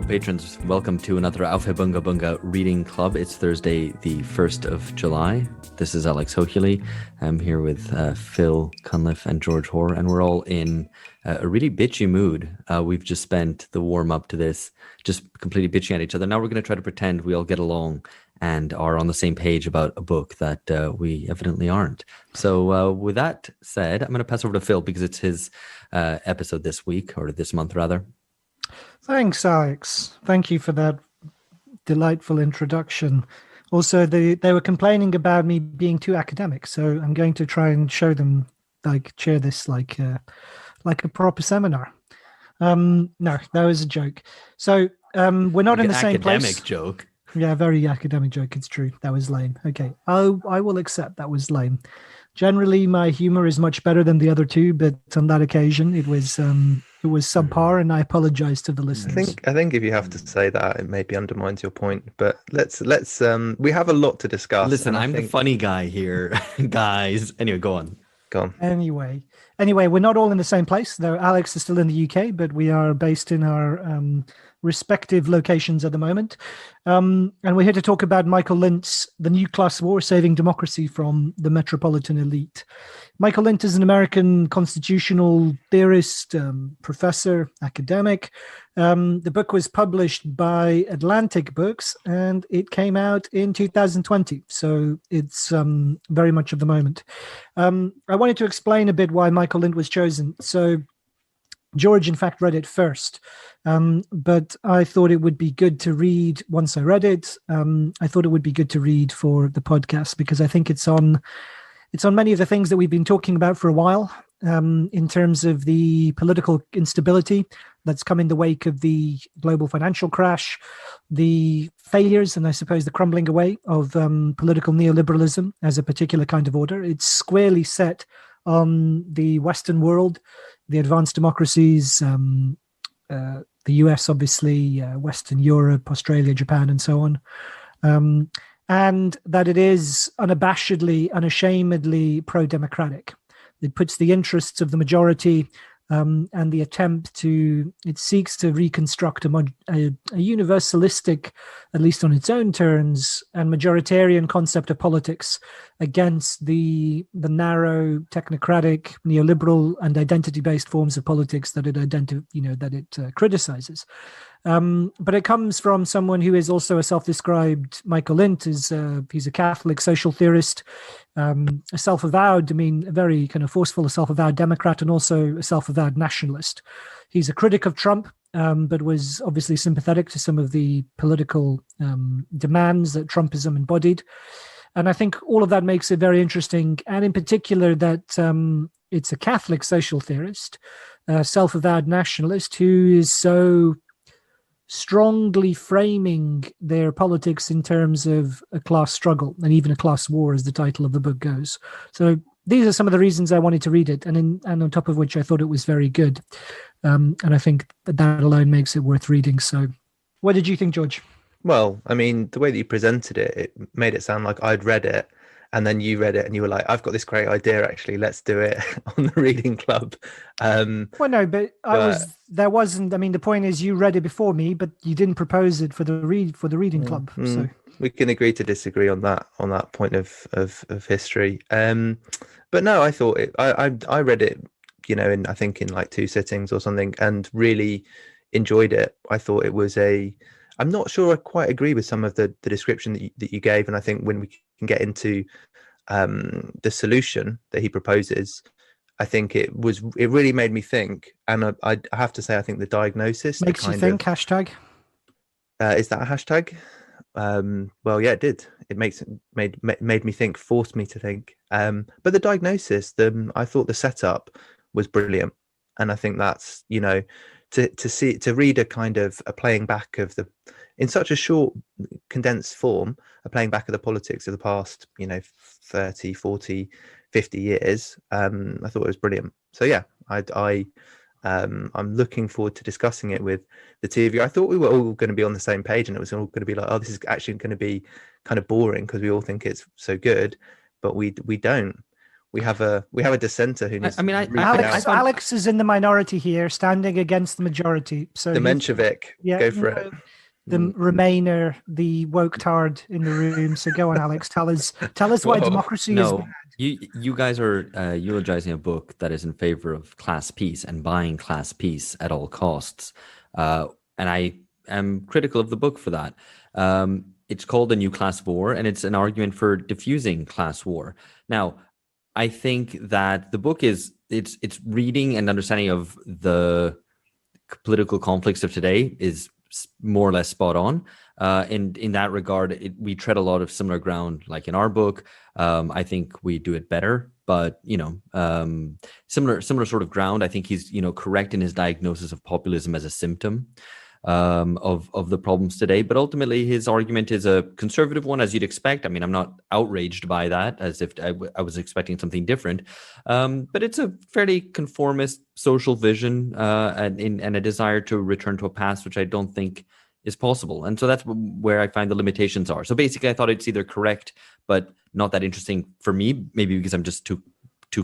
patrons, welcome to another Alpha Bunga Bunga Reading Club. It's Thursday, the 1st of July. This is Alex Hochuli. I'm here with Phil Cunliffe and George Hoare, and we're all in a really bitchy mood. We've just spent the warm-up to this just completely bitching at each other. Now we're going to try to pretend we all get along and are on the same page about a book that we evidently aren't. So with that said, I'm going to pass over to Phil because it's his episode this week, or this month rather. Thanks, Alex. Thank you for that delightful introduction. Also, they were complaining about me being too academic, so I'm going to try and show them, chair this like a proper seminar. No, that was a joke. So we're not in the same place. Academic joke. Yeah, very academic joke. It's true. That was lame. Okay, I will accept that was lame. Generally, my humor is much better than the other two, but on that occasion, it was subpar, and I apologize to the listeners. I think if you have to say that, it maybe undermines your point. But let's we have a lot to discuss. Listen, I'm the funny guy here, guys. Anyway, go on. Anyway, we're not all in the same place, though. Alex is still in the UK, but we are based in our respective locations at the moment. And we're here to talk about Michael Lindt's The New Class War, Saving Democracy from the Metropolitan Elite. Michael Lindt is an American constitutional theorist, professor, academic. The book was published by Atlantic Books, and it came out in 2020. So it's very much of the moment. I wanted to explain a bit why Michael Lindt was chosen. So George, in fact, read it first, but I thought it would be good to read once I read it. I thought it would be good to read for the podcast because I think it's on many of the things that we've been talking about for a while, in terms of the political instability that's come in the wake of the global financial crash, the failures, and I suppose the crumbling away of political neoliberalism as a particular kind of order. It's squarely set on the Western world, the advanced democracies, the US, obviously, Western Europe, Australia, Japan, and so on. And that it is unashamedly pro-democratic. It puts the interests of the majority and it seeks to reconstruct a universalistic, at least on its own terms, and majoritarian concept of politics against the narrow, technocratic, neoliberal, and identity-based forms of politics that it criticizes. But it comes from someone who is also a self-described, Michael Lindt he's a Catholic social theorist, a self-avowed, a very kind of forceful, self-avowed Democrat, and also a self-avowed nationalist. He's a critic of Trump, but was obviously sympathetic to some of the political demands that Trumpism embodied. And I think all of that makes it very interesting, and in particular that it's a Catholic social theorist, a self-avowed nationalist who is so strongly framing their politics in terms of a class struggle and even a class war, as the title of the book goes. So these are some of the reasons I wanted to read it, and on top of which I thought it was very good. And I think that alone makes it worth reading. So what did you think, George? Well, the way that you presented it, it made it sound like I'd read it, and then you read it and you were like, I've got this great idea, actually, let's do it on the reading club. Well, no, but the point is you read it before me, but you didn't propose it for the reading club. So we can agree to disagree on that point of history. But no, I thought I read it, in like 2 sittings or something, and really enjoyed it. I thought it was I'm not sure I quite agree with some of the description that you gave, and I think when we can get into the solution that he proposes, I think it really made me think. And I have to say, I think the diagnosis makes you think. Hashtag is that a hashtag? Well, yeah, it did. It made me think, forced me to think. But the diagnosis, I thought the setup was brilliant, and I think that's to read a kind of a playing back of in such a short, condensed form, a playing back of the politics of the past, 30, 40, 50 years. I thought it was brilliant. So yeah, I'm looking forward to discussing it with the two of you. I thought we were all going to be on the same page, and it was all going to be like, oh, this is actually going to be kind of boring because we all think it's so good, but we don't. we have a dissenter who needs. Alex is in the minority here, standing against the majority. So the Menshevik, go for it. The Remainer, the woke tard in the room. So go on, Alex. Tell us why democracy is bad. You guys are eulogizing a book that is in favor of class peace and buying class peace at all costs, and I am critical of the book for that. It's called A New Class of War, and it's an argument for diffusing class war. Now, I think that the book it's reading and understanding of the political conflicts of today is more or less spot on. In that regard, we tread a lot of similar ground, like in our book. I think we do it better, but similar sort of ground. I think he's correct in his diagnosis of populism as a symptom of the problems today. But ultimately, his argument is a conservative one, as you'd expect. I mean, I'm not outraged by that, as if I was expecting something different. But it's a fairly conformist social vision and a desire to return to a past, which I don't think is possible. And so that's where I find the limitations are. So basically, I thought it's either correct, but not that interesting for me, maybe because I'm just too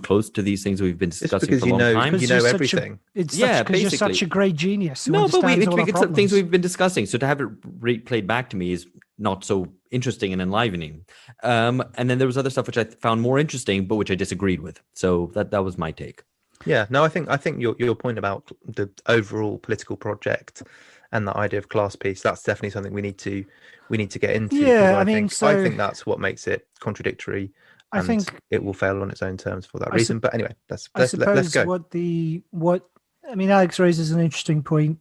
close to these things we've been discussing for a long time. You know everything. Because you're such a great genius. No, but it's things we've been discussing. So to have it played back to me is not so interesting and enlivening. And then there was other stuff which I found more interesting, but which I disagreed with. So that was my take. Yeah, no, I think your point about the overall political project and the idea of class peace, that's definitely something we need to get into. Yeah, I think that's what makes it contradictory. I think it will fail on its own terms for that reason. But anyway, let's go. Alex raises an interesting point.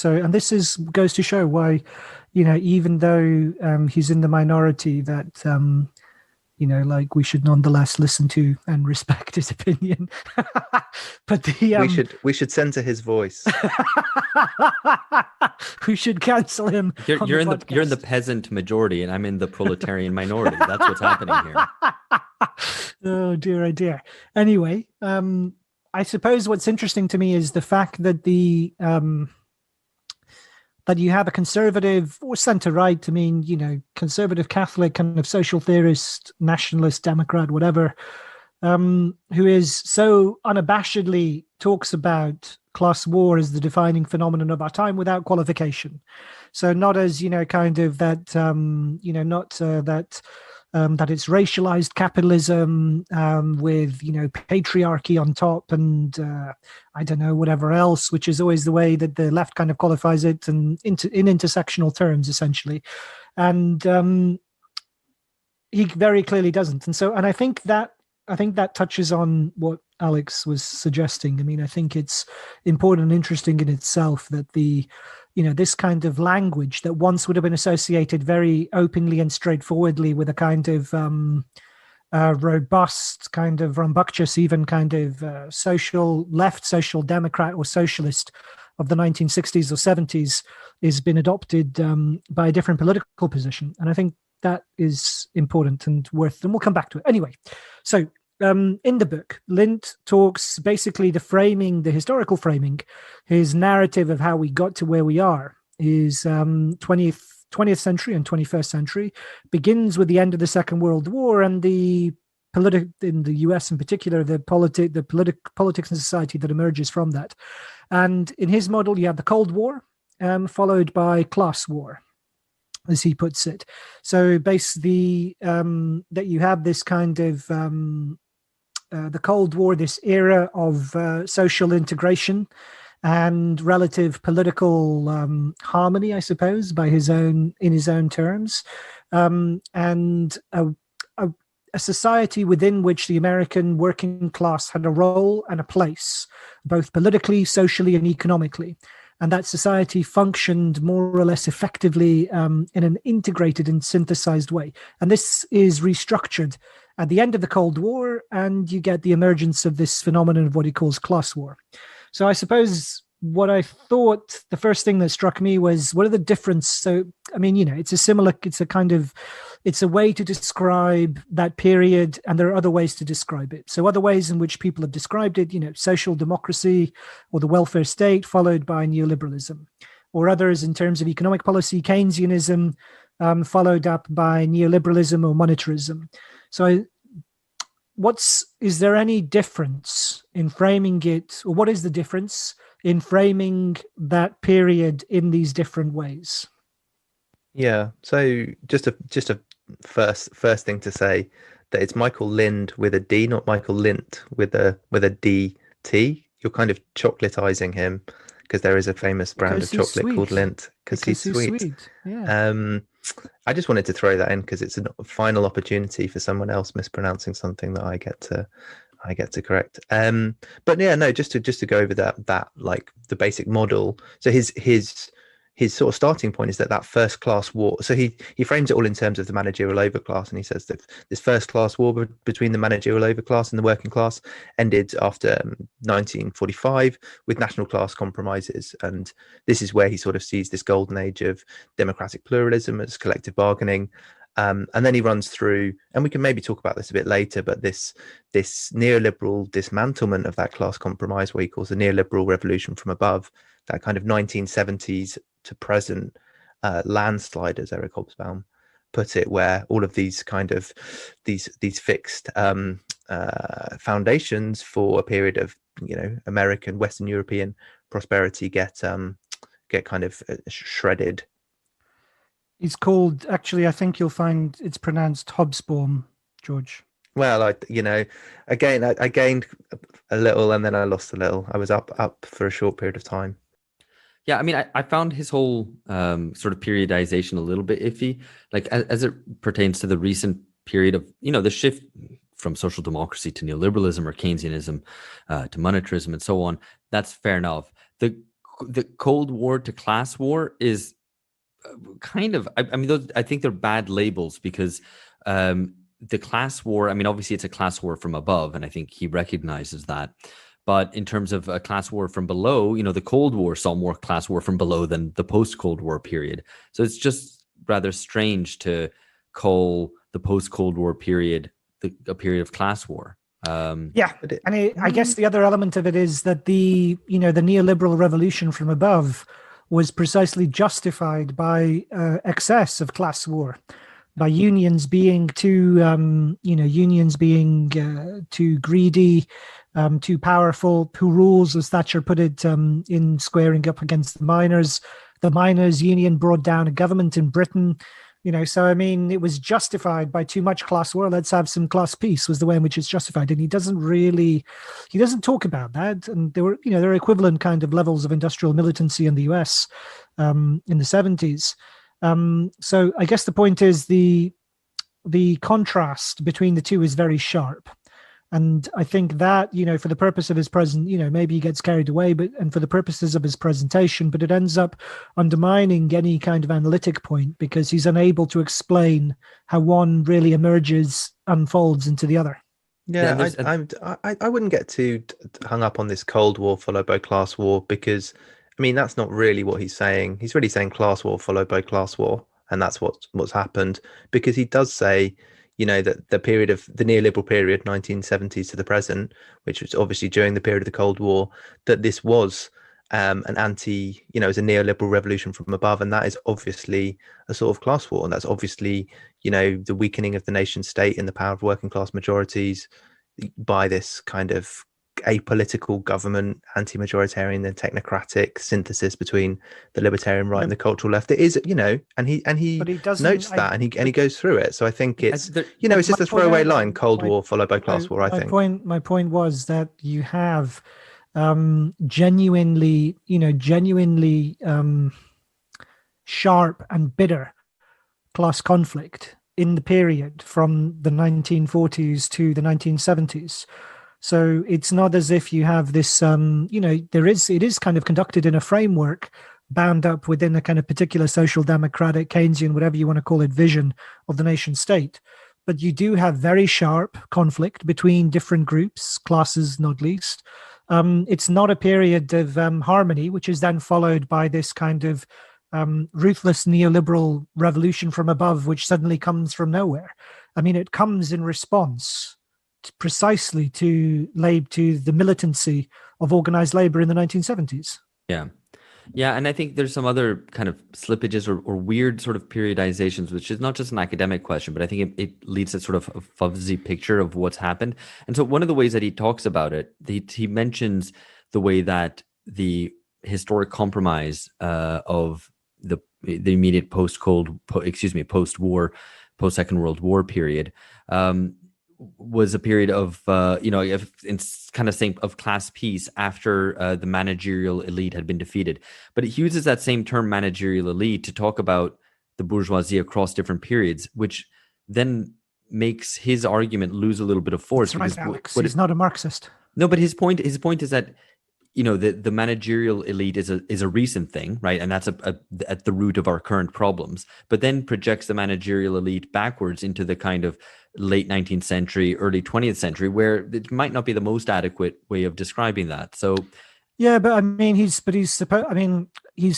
And this goes to show why, even though he's in the minority, that we should nonetheless listen to and respect his opinion. But we should censor his voice. We should cancel him. You're in the peasant majority, and I'm in the proletarian minority. That's what's happening here. Oh dear. Anyway, I suppose what's interesting to me is the fact that that you have a conservative or centre-right, conservative Catholic kind of social theorist, nationalist, Democrat, whatever, who is so unabashedly talks about class war as the defining phenomenon of our time without qualification. So not as, kind of that, that it's racialized capitalism with, patriarchy on top and I don't know, whatever else, which is always the way that the left kind of qualifies it and in intersectional terms, essentially. And he very clearly doesn't. And I think that touches on what Alex was suggesting. I mean, I think it's important and interesting in itself that this kind of language that once would have been associated very openly and straightforwardly with a kind of robust, kind of rambunctious, even kind of social democrat or socialist of the 1960s or 70s has been adopted by a different political position. And I think that is important and we'll come back to it. Anyway, so in the book, Lint talks basically the historical framing, his narrative of how we got to where we are is 20th century and 21st century, begins with the end of the Second World War and in the US in particular, the politics and society that emerges from that. And in his model, you have the Cold War, followed by class war, as he puts it. So basically, that you have this kind of the Cold War, this era of social integration and relative political harmony, I suppose, in his own terms, and a society within which the American working class had a role and a place, both politically, socially, and economically. And that society functioned more or less effectively in an integrated and synthesized way. And this is restructured at the end of the Cold War, and you get the emergence of this phenomenon of what he calls class war. So I suppose what I thought, the first thing that struck me was, what are the difference? So, I mean, it's a way to describe that period, and there are other ways to describe it. So other ways in which people have described it, social democracy or the welfare state, followed by neoliberalism, or others in terms of economic policy, Keynesianism, followed up by neoliberalism or monetarism. So is there any difference in framing it, or what is the difference in framing that period in these different ways? Yeah. So just a first thing to say that it's Michael Lind with a D, not Michael Lint with a DT. You're kind of chocolatizing him because there is a famous brand Because of he's chocolate called sweet. Lindt because he's sweet. Yeah. I just wanted to throw that in because it's a final opportunity for someone else mispronouncing something that I get to correct. But yeah, no, just to go over that like the basic model. So his sort of starting point is that first class war. So he frames it all in terms of the managerial overclass, and he says that this first class war between the managerial overclass and the working class ended after 1945 with national class compromises, and this is where he sort of sees this golden age of democratic pluralism as collective bargaining. And then he runs through, and we can maybe talk about this a bit later, but this neoliberal dismantlement of that class compromise, what he calls the neoliberal revolution from above, that kind of 1970s to present landslide, as Eric Hobsbawm put it, where all of these kind of these fixed foundations for a period of American, Western European prosperity get kind of shredded. He's called, actually, I think you'll find it's pronounced Hobsbawm, George. Well, I gained a little and then I lost a little. I was up for a short period of time. Yeah, I mean, I found his whole sort of periodization a little bit iffy, like as it pertains to the recent period of, the shift from social democracy to neoliberalism or Keynesianism to monetarism and so on. That's fair enough. The Cold War to class war is kind of, I mean, those, I think they're bad labels because the class war, I mean, obviously it's a class war from above, and I think he recognizes that. But in terms of a class war from below, the Cold War saw more class war from below than the post-Cold War period. So it's just rather strange to call the post-Cold War period a period of class war. Yeah, and I guess the other element of it is that the neoliberal revolution from above was precisely justified by excess of class war, by unions being too greedy, too powerful, who rules, as Thatcher put it, in squaring up against the miners. The miners' union brought down a government in Britain. So I mean, it was justified by too much class war. Let's have some class peace was the way in which it's justified. And he doesn't talk about that. And there are equivalent kind of levels of industrial militancy in the US in the 70s. So I guess the point is the contrast between the two is very sharp. And I think that, for the purpose of his present, maybe he gets carried away, and for the purposes of his presentation, but it ends up undermining any kind of analytic point because he's unable to explain how one really unfolds into the other. Yeah, I wouldn't get too hung up on this Cold War followed by class war because, I mean, that's not really what he's saying. He's really saying class war followed by class war, and that's what's happened, because he does say, that the period of the neoliberal period, 1970s to the present, which was obviously during the period of the Cold War, that this was an anti, it was a neoliberal revolution from above, and that is obviously a sort of class war, and that's obviously, the weakening of the nation state and the power of working class majorities by this kind of apolitical government, anti-majoritarian and technocratic synthesis between the libertarian right and the cultural left. It is, and he notes that, and he goes through it. So I think it's, it's just a throwaway line: Cold War followed by class war. I think my point was that you have genuinely sharp and bitter class conflict in the period from the 1940s to the 1970s. So it's not as if you have this, it is kind of conducted in a framework bound up within a kind of particular social democratic, Keynesian, whatever you want to call it, vision of the nation state. But you do have very sharp conflict between different groups, classes not least. It's not a period of harmony, which is then followed by this kind of ruthless neoliberal revolution from above, which suddenly comes from nowhere. I mean, it comes in response precisely to the militancy of organized labor in the 1970s. Yeah. Yeah, and I think there's some other kind of slippages or weird sort of periodizations, which is not just an academic question, but I think it leads to sort of a fuzzy picture of what's happened. And so one of the ways that he talks about it, he mentions the way that the historic compromise of the immediate post-war, post-Second World War period, was a period of kind of saying of class peace after the managerial elite had been defeated. But he uses that same term managerial elite to talk about the bourgeoisie across different periods, which then makes his argument lose a little bit of force. That's right, Alex. He's not a Marxist. No, but his point is that the managerial elite is a recent thing, right? And that's at the root of our current problems, but then projects the managerial elite backwards into the kind of late 19th century, early 20th century, where it might not be the most adequate way of describing that. So yeah, but I mean, he's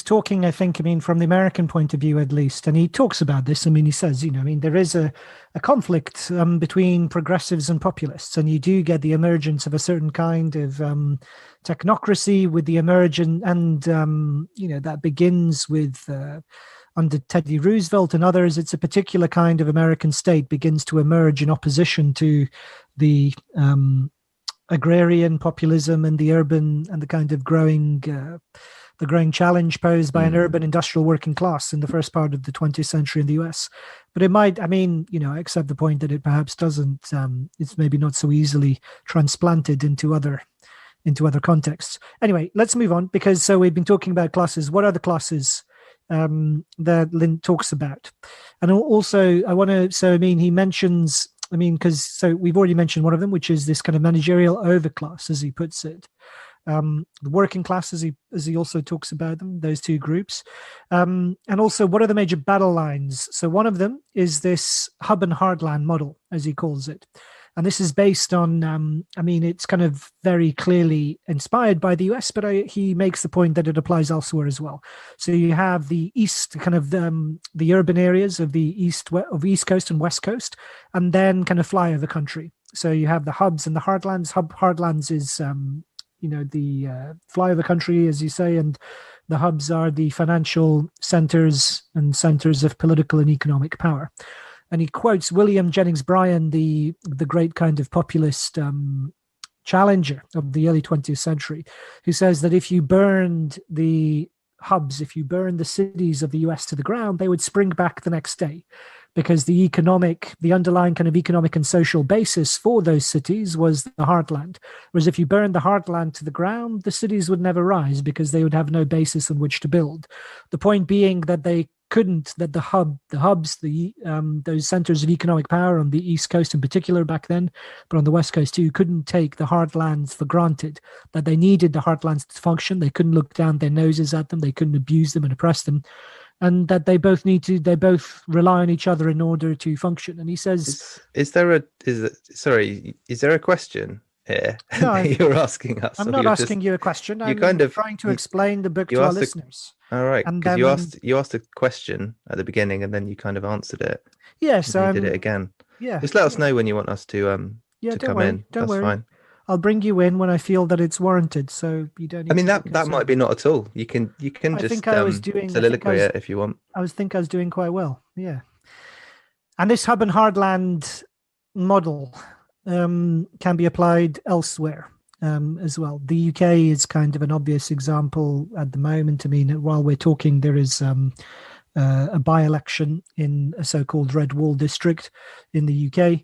talking, I think, from the American point of view, at least. And he talks about this. I mean, he says, there is a conflict between progressives and populists, and you do get the emergence of a certain kind of technocracy with the emergence, and that begins with under Teddy Roosevelt and others. It's a particular kind of American state begins to emerge in opposition to the agrarian populism and the urban and the kind of growing challenge posed by an urban industrial working class in the first part of the 20th century in the US. But it might, I accept the point that it perhaps doesn't, it's maybe not so easily transplanted into other contexts. Anyway, let's move on, because so we've been talking about classes. What are the classes that Lynn talks about? And also he mentions, so we've already mentioned one of them, which is this kind of managerial overclass, as he puts it. The working class, as he also talks about them, those two groups. And also, what are the major battle lines? So one of them is this hub and heartland model, as he calls it. And this is based on, it's kind of very clearly inspired by the US, but he makes the point that it applies elsewhere as well. So you have the East, kind of the urban areas of the East Coast and West Coast, and then kind of flyover country. So you have the hubs and the heartlands. Heartlands is, the flyover country, as you say, and the hubs are the financial centers and centers of political and economic power. And he quotes William Jennings Bryan, the great kind of populist challenger of the early 20th century, who says that if you burned the hubs, if you burned the cities of the US to the ground, they would spring back the next day, because the underlying kind of economic and social basis for those cities was the heartland. Whereas if you burned the heartland to the ground, the cities would never rise because they would have no basis on which to build. The point being that those centers of economic power on the East Coast in particular back then, but on the West Coast too, couldn't take the heartlands for granted, that they needed the heartlands to function. They couldn't look down their noses at them. They couldn't abuse them and oppress them. And that they both rely on each other in order to function. And he says, is there a question here no, you're asking us? I'm not asking you a question. I'm trying to explain the book to our listeners. All right, because you asked a question at the beginning and then you kind of answered it. Yes, you did it again. Yeah, just let us know when you want us to come in. Don't That's worry. Fine. I'll bring you in when I feel that it's warranted. So you don't. That might be not at all. You can just soliloquy it if you want. I was doing quite well. Yeah. And this hub and heartland model can be applied elsewhere as well. The UK is kind of an obvious example at the moment. While we're talking, there is a by-election in a so-called Red Wall district in the UK.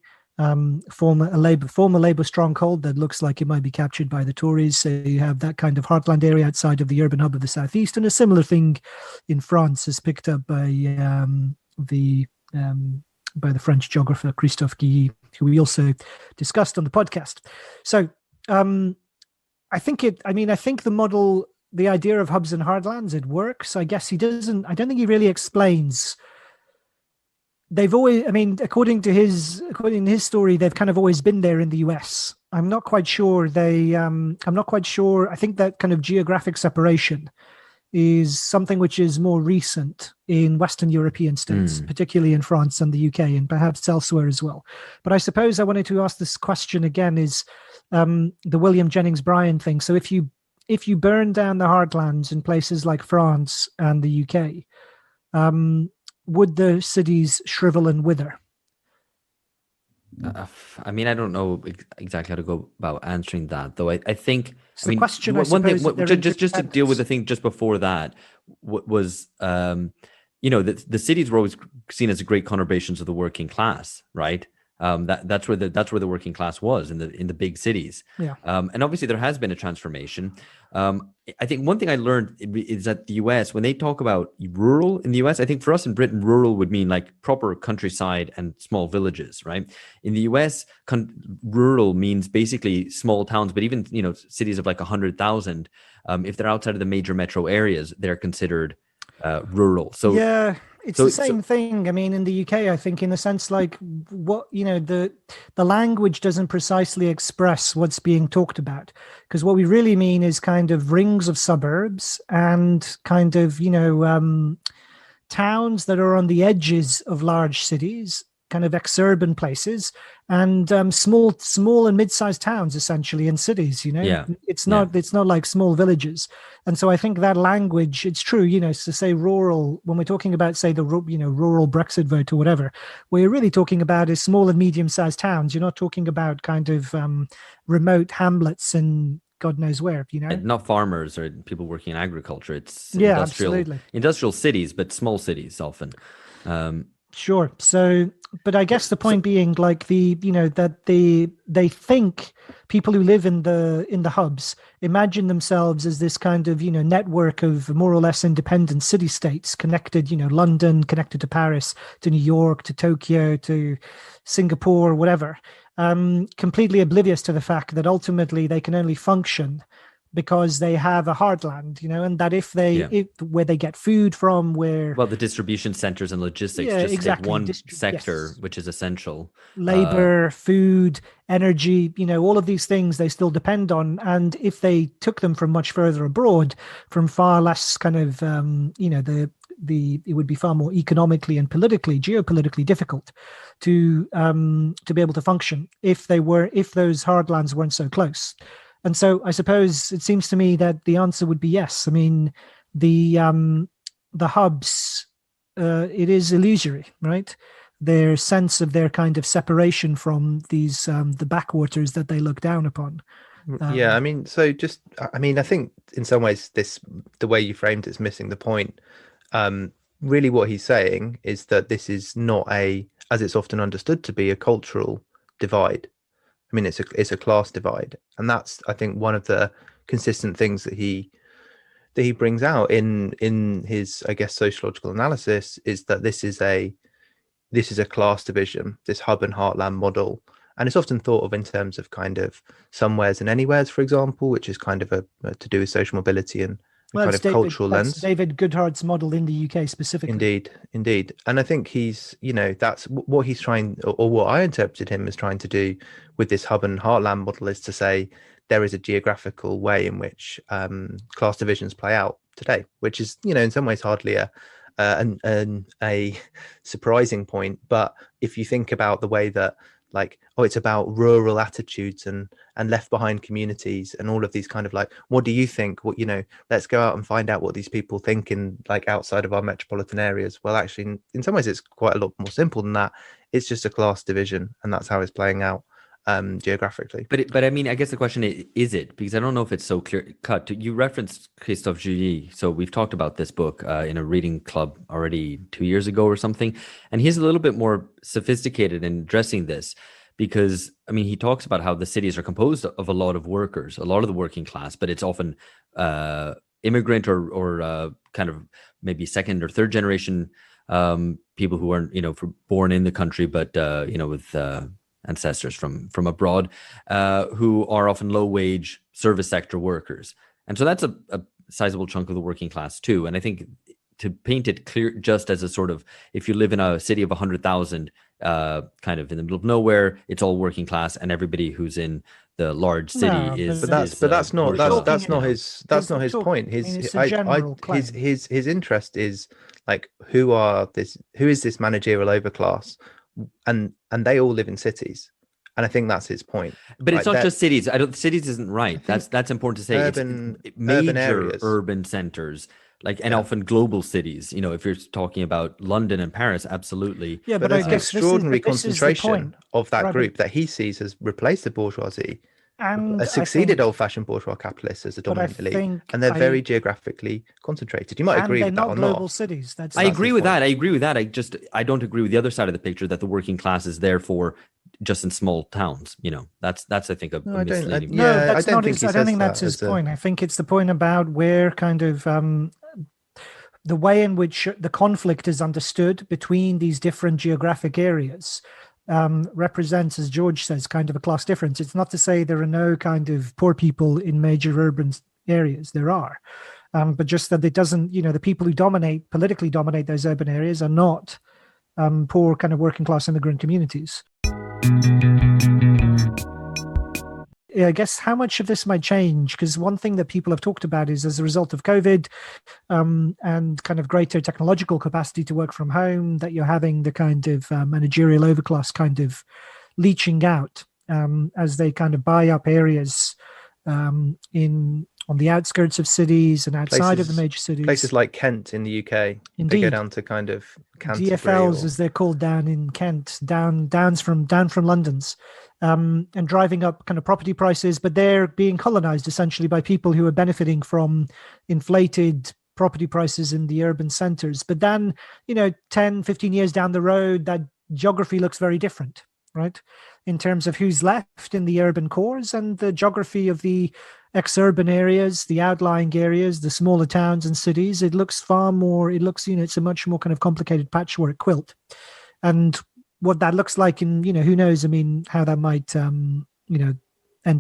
Former Labour stronghold that looks like it might be captured by the Tories. So you have that kind of heartland area outside of the urban hub of the southeast, and a similar thing in France is picked up by the French geographer Christophe Guilly, who we also discussed on the podcast. So I think the model, the idea of hubs and heartlands, it works. I guess I don't think he really explains. They've always, according to his story, they've kind of always been there in the US. I'm not quite sure. I think that kind of geographic separation is something which is more recent in Western European states, particularly in France and the UK, and perhaps elsewhere as well. But I suppose I wanted to ask this question again: is the William Jennings Bryan thing? So if you if you burn down the heartlands in places like France and the UK, would the cities shrivel and wither? I mean, I don't know exactly how to go about answering that, though. I think, It's I the mean, question, I one thing, suppose, that they're just to deal with the interdependent. thing just before that was, the cities were always seen as great conurbations of the working class, right? That's where the working class was in the big cities. Yeah. And obviously there has been a transformation. I think one thing I learned is that the US, when they talk about rural in the US, I think for us in Britain, rural would mean like proper countryside and small villages, right? In the US, rural means basically small towns, but even, cities of like 100,000, if they're outside of the major metro areas, they're considered rural. So, Yeah, it's the so, same thing. I mean, in the UK, I think, in the sense like what the language doesn't precisely express what's being talked about, because what we really mean is kind of rings of suburbs and kind of towns that are on the edges of large cities, kind of exurban places, and small and mid-sized towns, essentially, in cities. yeah, It's yeah. not like small villages. And so I think that language, it's true, to say rural, when we're talking about, say, the rural Brexit vote or whatever, what you're really talking about is small and medium-sized towns. You're not talking about kind of remote hamlets and God knows where, And not farmers or people working in agriculture. It's Yeah, absolutely. industrial cities, but small cities often. Sure. So, but I guess the So point being, like, that they think people who live in the hubs imagine themselves as this kind of network of more or less independent city states connected, London connected to Paris, to New York, to Tokyo, to Singapore, whatever. Completely oblivious to the fact that ultimately they can only function because they have a heartland, and that where they get food from, where well, the distribution centers and logistics, yeah, just take exactly, one sector, yes, which is essential. labor, food, energy, all of these things they still depend on. And if they took them from much further abroad, from far less kind of, it would be far more economically and geopolitically difficult to be able to function if those hardlands weren't so close. And so I suppose it seems to me that the answer would be yes. I mean, the hubs, it is illusory, right? Their sense of their kind of separation from these the backwaters that they look down upon. Yeah, I mean, I think in some ways the way you framed it's missing the point. Really what he's saying is that this is not as it's often understood to be, a cultural divide. I mean, it's a class divide, and that's, I think, one of the consistent things that he brings out in his, I guess, sociological analysis, is that this is a class division, this hub and heartland model, and it's often thought of in terms of kind of somewheres and anywheres, for example, which is kind of to do with social mobility and Well, kind it's of cultural that's lens. David Goodhart's model in the UK specifically. Indeed. And I think he's, that's what he's trying, or what I interpreted him as trying to do with this hub and heartland model, is to say there is a geographical way in which class divisions play out today, which is, in some ways hardly a surprising point. But if you think about the way that, like, it's about rural attitudes and left behind communities and all of these kind of, like, what do you think, let's go out and find out what these people think in, like, outside of our metropolitan areas. Well, actually, in some ways it's quite a lot more simple than that. It's just a class division, and that's how it's playing out geographically. But I mean, I guess the question is it, because I don't know if it's so clear cut. You referenced Christophe Juilly, so we've talked about this book in a reading club already 2 years ago or something, and he's a little bit more sophisticated in addressing this, because I mean, he talks about how the cities are composed of a lot of workers, a lot of the working class, but it's often immigrant or kind of maybe second or third generation people who aren't born in the country, but with ancestors from abroad, who are often low wage service sector workers. And so that's a sizable chunk of the working class too. And I think to paint it clear, just as a sort of, if you live in a city of 100,000, kind of in the middle of nowhere, it's all working class, and everybody who's in the large city No, is. But that's not bourgeois, that's not his point. I mean, it's a general claim. His interest is, like, who is this managerial overclass, and they all live in cities, And I think that's his point. But it's Like not just cities. Cities isn't right. That's important to say. urban Major areas. urban centers, and Yeah. often global cities. If you're talking about London and Paris, absolutely. Yeah, but I there's an guess extraordinary this is the concentration point. of that Right, group that he sees has replaced the bourgeoisie, and has succeeded old-fashioned bourgeois capitalists as a dominant elite, and they're very geographically concentrated. You might agree with that or not. Global not. cities. I agree with that. I agree with that. I don't agree with the other side of the picture that the working class is therefore just in small towns. That's I think a misleading. I don't think that's his point. I think it's the point about where kind of the way in which the conflict is understood between these different geographic areas represents, as George says, kind of a class difference. It's not to say there are no kind of poor people in major urban areas. There are. But just that it doesn't, the people who politically dominate those urban areas are not poor kind of working class immigrant communities. I guess how much of this might change, because one thing that people have talked about is as a result of COVID and kind of greater technological capacity to work from home, that you're having the kind of managerial overclass kind of leaching out as they kind of buy up areas on the outskirts of cities and outside of the major cities. Places like Kent in the UK. Indeed. They go down to kind of Canterbury. DFLs, as they're called down in Kent, down from London's, and driving up kind of property prices, but they're being colonized essentially by people who are benefiting from inflated property prices in the urban centers. But then, 10, 15 years down the road, that geography looks very different, right? In terms of who's left in the urban cores and the geography of the ex-urban areas, the outlying areas, the smaller towns and cities, it's a much more kind of complicated patchwork quilt. And what that looks like in, who knows, how that might, end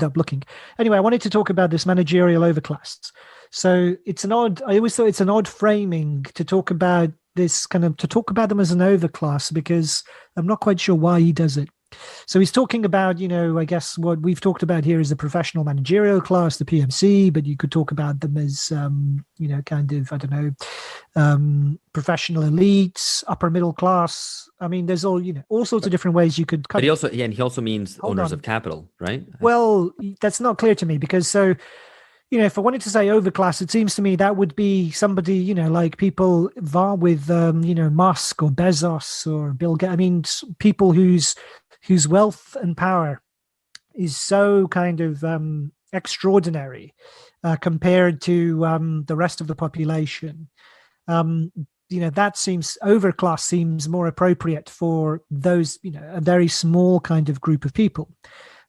up looking. Anyway, I wanted to talk about this managerial overclass. So I always thought it's an odd framing to talk about them as an overclass, because I'm not quite sure why he does it. So he's talking about, I guess what we've talked about here is the professional managerial class, the PMC, but you could talk about them as, professional elites, upper middle class. There's all sorts of different ways you could cut. But he also means owners of capital, right? Well, that's not clear to me, because if I wanted to say overclass, it seems to me that would be somebody, like people with, Musk or Bezos or Bill Gates. People whose wealth and power is so kind of extraordinary compared to the rest of the population. That overclass seems more appropriate for those, a very small kind of group of people.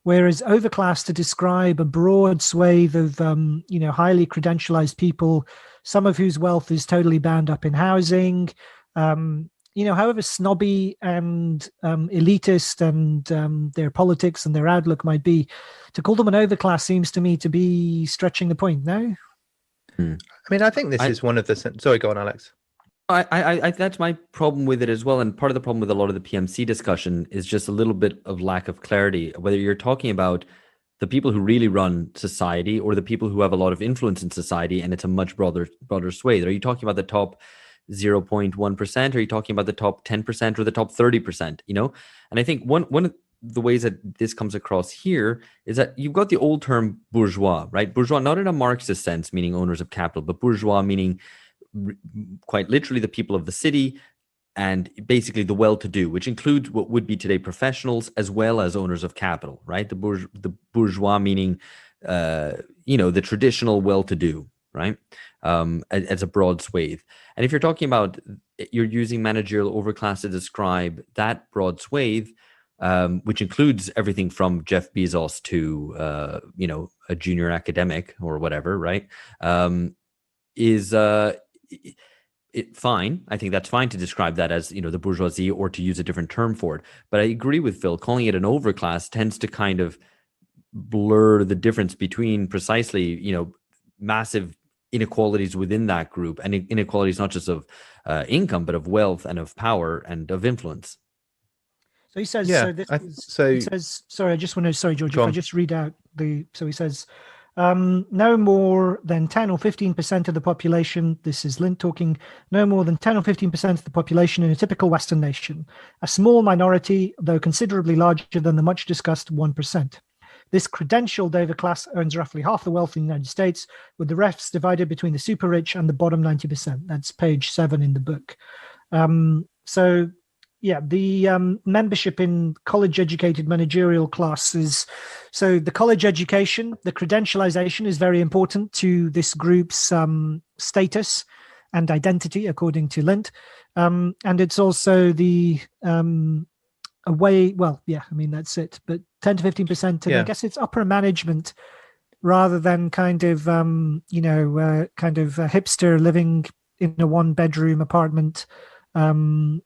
Whereas overclass to describe a broad swathe of, highly credentialized people, some of whose wealth is totally bound up in housing, however snobby and elitist and their politics and their outlook might be, to call them an overclass seems to me to be stretching the point, no? I think this is one of the... Sorry, go on, Alex. I that's my problem with it as well. And part of the problem with a lot of the PMC discussion is just a little bit of lack of clarity, whether you're talking about the people who really run society or the people who have a lot of influence in society, and it's a much broader swathe. Are you talking about the top 0.1%? Are you talking about the top 10% or the top 30%? And I think one of the ways that this comes across here is that you've got the old term bourgeois, right? Bourgeois, not in a Marxist sense, meaning owners of capital, but bourgeois meaning quite literally the people of the city and basically the well-to-do, which includes what would be today professionals as well as owners of capital, right? The bourgeois meaning, the traditional well-to-do, right? As a broad swathe. And if you're talking about, you're using managerial overclass to describe that broad swathe, which includes everything from Jeff Bezos to, a junior academic or whatever, right? Fine. I think that's fine to describe that as, the bourgeoisie, or to use a different term for it. But I agree with Phil, calling it an overclass tends to kind of blur the difference between precisely, massive inequalities within that group, and inequalities not just of income, but of wealth and of power and of influence. So he says, Yeah, he says, sorry, George, if I just read out so he says, No more than 10 or 15% of the population, this is Lind talking, no more than 10 or 15% of the population in a typical Western nation, a small minority, though considerably larger than the much discussed 1%. This credentialed overclass earns roughly half the wealth in the United States, with the rest divided between the super rich and the bottom 90%. That's page 7 in the book. So yeah, the membership in college-educated managerial classes. So the college education, the credentialization is very important to this group's status and identity, according to Lint. And it's also the away. Well, yeah, I mean, that's it. But 10 to 15%, and I guess it's upper management rather than kind of, kind of a hipster living in a one-bedroom apartment, kind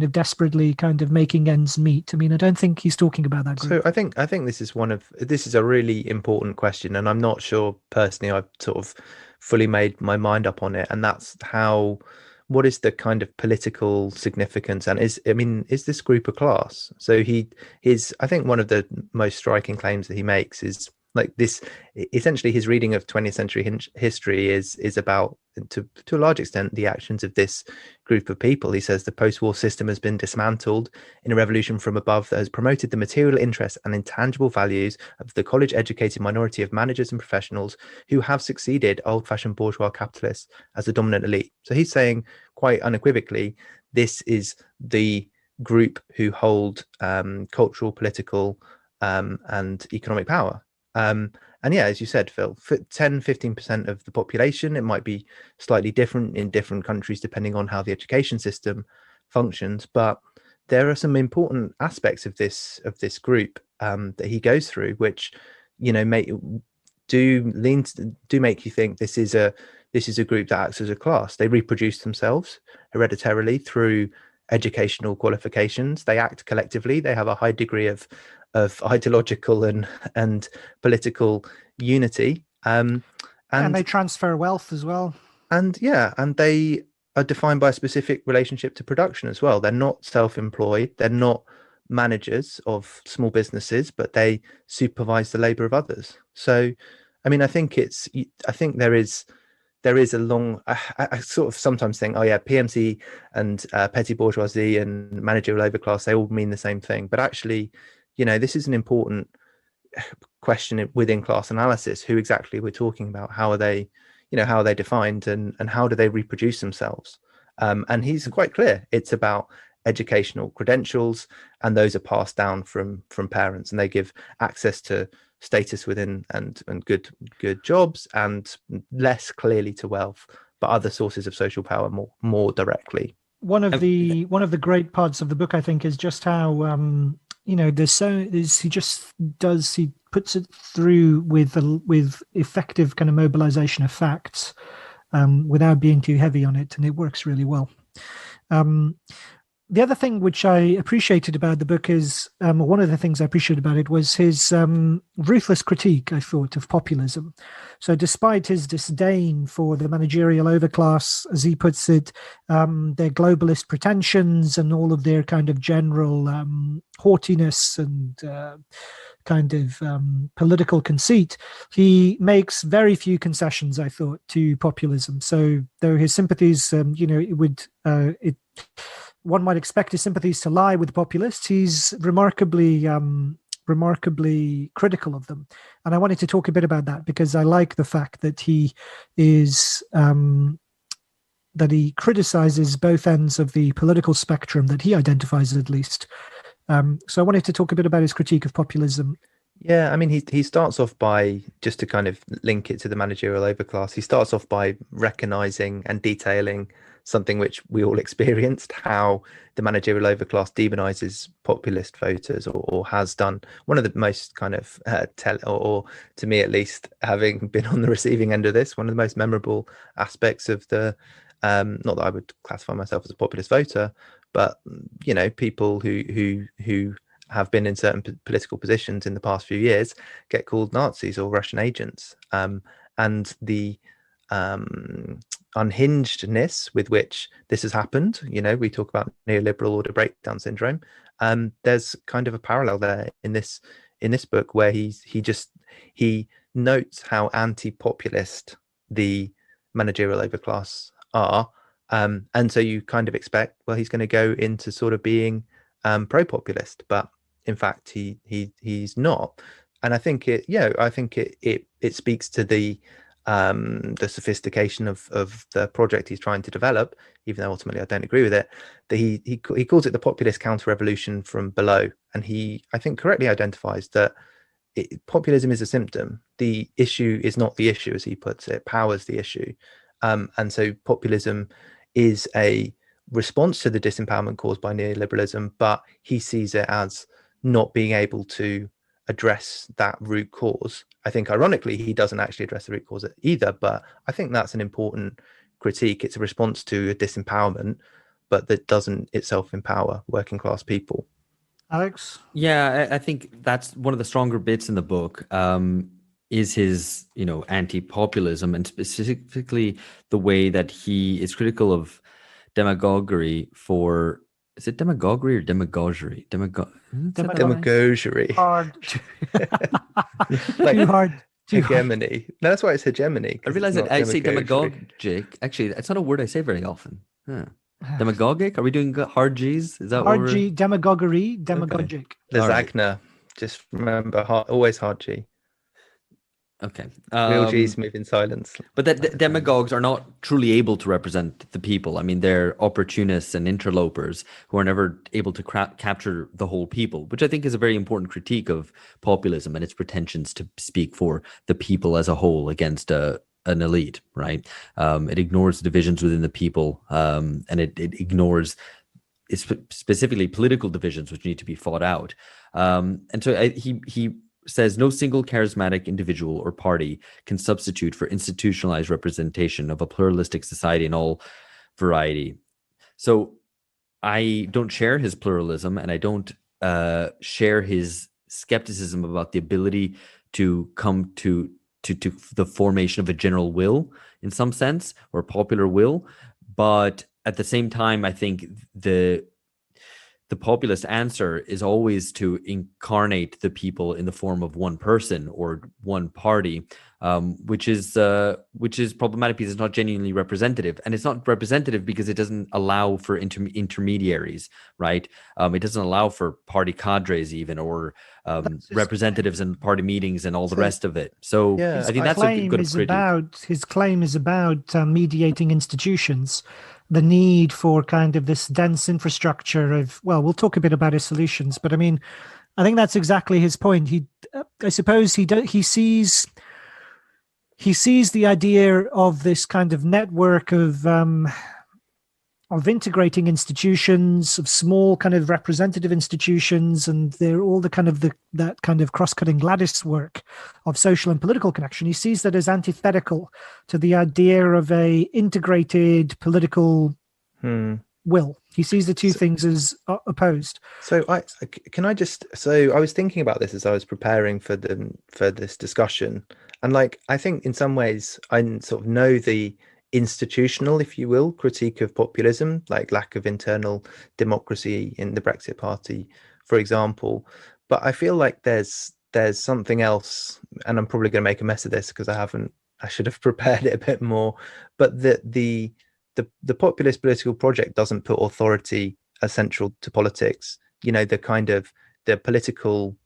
of desperately kind of making ends meet. I mean, I don't think he's talking about that group. So I think this is a really important question, and I'm not sure personally I've sort of fully made my mind up on it. And that's what is the kind of political significance, and is this group a class? So I think one of the most striking claims that he makes is like this. Essentially, his reading of 20th century history is about, to a large extent, the actions of this group of people. He says the post-war system has been dismantled in a revolution from above that has promoted the material interests and intangible values of the college-educated minority of managers and professionals who have succeeded old-fashioned bourgeois capitalists as the dominant elite. So he's saying quite unequivocally, this is the group who hold cultural, political, and economic power. And yeah, as you said, Phil, 10-15% of the population, it might be slightly different in different countries depending on how the education system functions, but there are some important aspects of this group that he goes through, which make you think this is a group that acts as a class. They reproduce themselves hereditarily through educational qualifications. They act collectively. They have a high degree of ideological and political unity, and they transfer wealth as well. And they are defined by a specific relationship to production as well. They're not self-employed. They're not managers of small businesses, but they supervise the labor of others. So, I mean, I think there is a long. I sort of sometimes think, oh yeah, PMC and petty bourgeoisie and managerial overclass, they all mean the same thing, but actually, this is an important question within class analysis. Who exactly we're talking about? How are they defined, and how do they reproduce themselves? And he's quite clear. It's about educational credentials, and those are passed down from parents, and they give access to status within and good jobs, and less clearly to wealth, but other sources of social power more directly. One of the great parts of the book, I think, is just how he puts it through with effective kind of mobilization of facts, without being too heavy on it, and it works really well. The other thing which I appreciated about the book is, one of the things I appreciated about it was his ruthless critique, I thought, of populism. So despite his disdain for the managerial overclass, as he puts it, their globalist pretensions and all of their kind of general haughtiness and kind of political conceit, he makes very few concessions, I thought, to populism. So though his sympathies, one might expect his sympathies to lie with populists, he's remarkably critical of them. And I wanted to talk a bit about that, because I like the fact that he is that he criticizes both ends of the political spectrum that he identifies, at least. So I wanted to talk a bit about his critique of populism. Yeah, I mean, he starts off by, just to kind of link it to the managerial overclass, he starts off by recognizing and detailing something which we all experienced, how the managerial overclass demonizes populist voters, or has done. One of the most kind of or to me at least, having been on the receiving end of this, one of the most memorable aspects of the not that I would classify myself as a populist voter, but people who have been in certain political positions in the past few years get called Nazis or Russian agents, and the unhingedness with which this has happened. We talk about neoliberal order breakdown syndrome. There's kind of a parallel there in this book, where he notes how anti-populist the managerial overclass are. And so you kind of expect, well, he's going to go into sort of being pro-populist, but in fact, he's not. And I think it speaks to the sophistication of the project he's trying to develop, even though ultimately I don't agree with it. That he calls it the populist counter-revolution from below, and he, I think, correctly identifies that populism is a symptom. The issue is not the issue, as he puts it. Power is the issue, and so populism is a response to the disempowerment caused by neoliberalism, but he sees it as not being able to address that root cause. I think ironically he doesn't actually address the root cause either, but I think that's an important critique. It's a response to a disempowerment, but that doesn't itself empower working class people. Alex? Yeah, I think that's one of the stronger bits in the book, is his, anti-populism, and specifically the way that he is critical of demagoguery for, is it demagoguery or demagoguery? Demagoguery. Hard. Like Too hard. hegemony. No, that's why it's hegemony. I realize that I say demagogic. Actually, it's not a word I say very often. Huh. Demagogic? Are we doing hard G's? Is that hard G? Demagoguery, demagogic. Okay. Lasagna. Just remember, always hard G. Okay. Real G's move in silence. But that demagogues are not truly able to represent the people. I mean, they're opportunists and interlopers who are never able to capture the whole people, which I think is a very important critique of populism and its pretensions to speak for the people as a whole against an elite, right? It ignores divisions within the people, and it ignores specifically political divisions which need to be fought out. And so he says no single charismatic individual or party can substitute for institutionalized representation of a pluralistic society in all variety. So I don't share his pluralism, and I don't share his skepticism about the ability to come to the formation of a general will in some sense, or popular will. But at the same time, I think the populist answer is always to incarnate the people in the form of one person or one party, which is problematic because it's not genuinely representative, and it's not representative because it doesn't allow for intermediaries, right? It doesn't allow for party cadres even, or representatives in party meetings and all the rest of it. So I think that's a good critique. His claim is about mediating institutions. The need for kind of this dense infrastructure of, well, we'll talk a bit about his solutions, but I mean, I think that's exactly his point. I suppose he sees the idea of this kind of network of integrating institutions, of small kind of representative institutions, and they're all the kind of that kind of cross-cutting lattice work of social and political connection. He sees that as antithetical to the idea of a integrated political will. He sees the two things as opposed. So I was thinking about this as I was preparing for this discussion, and I think in some ways I sort of know the institutional, if you will, critique of populism, like lack of internal democracy in the Brexit Party, for example. But I feel like there's something else, and I'm probably going to make a mess of this because I should have prepared it a bit more. But the populist political project doesn't put authority as central to politics. The political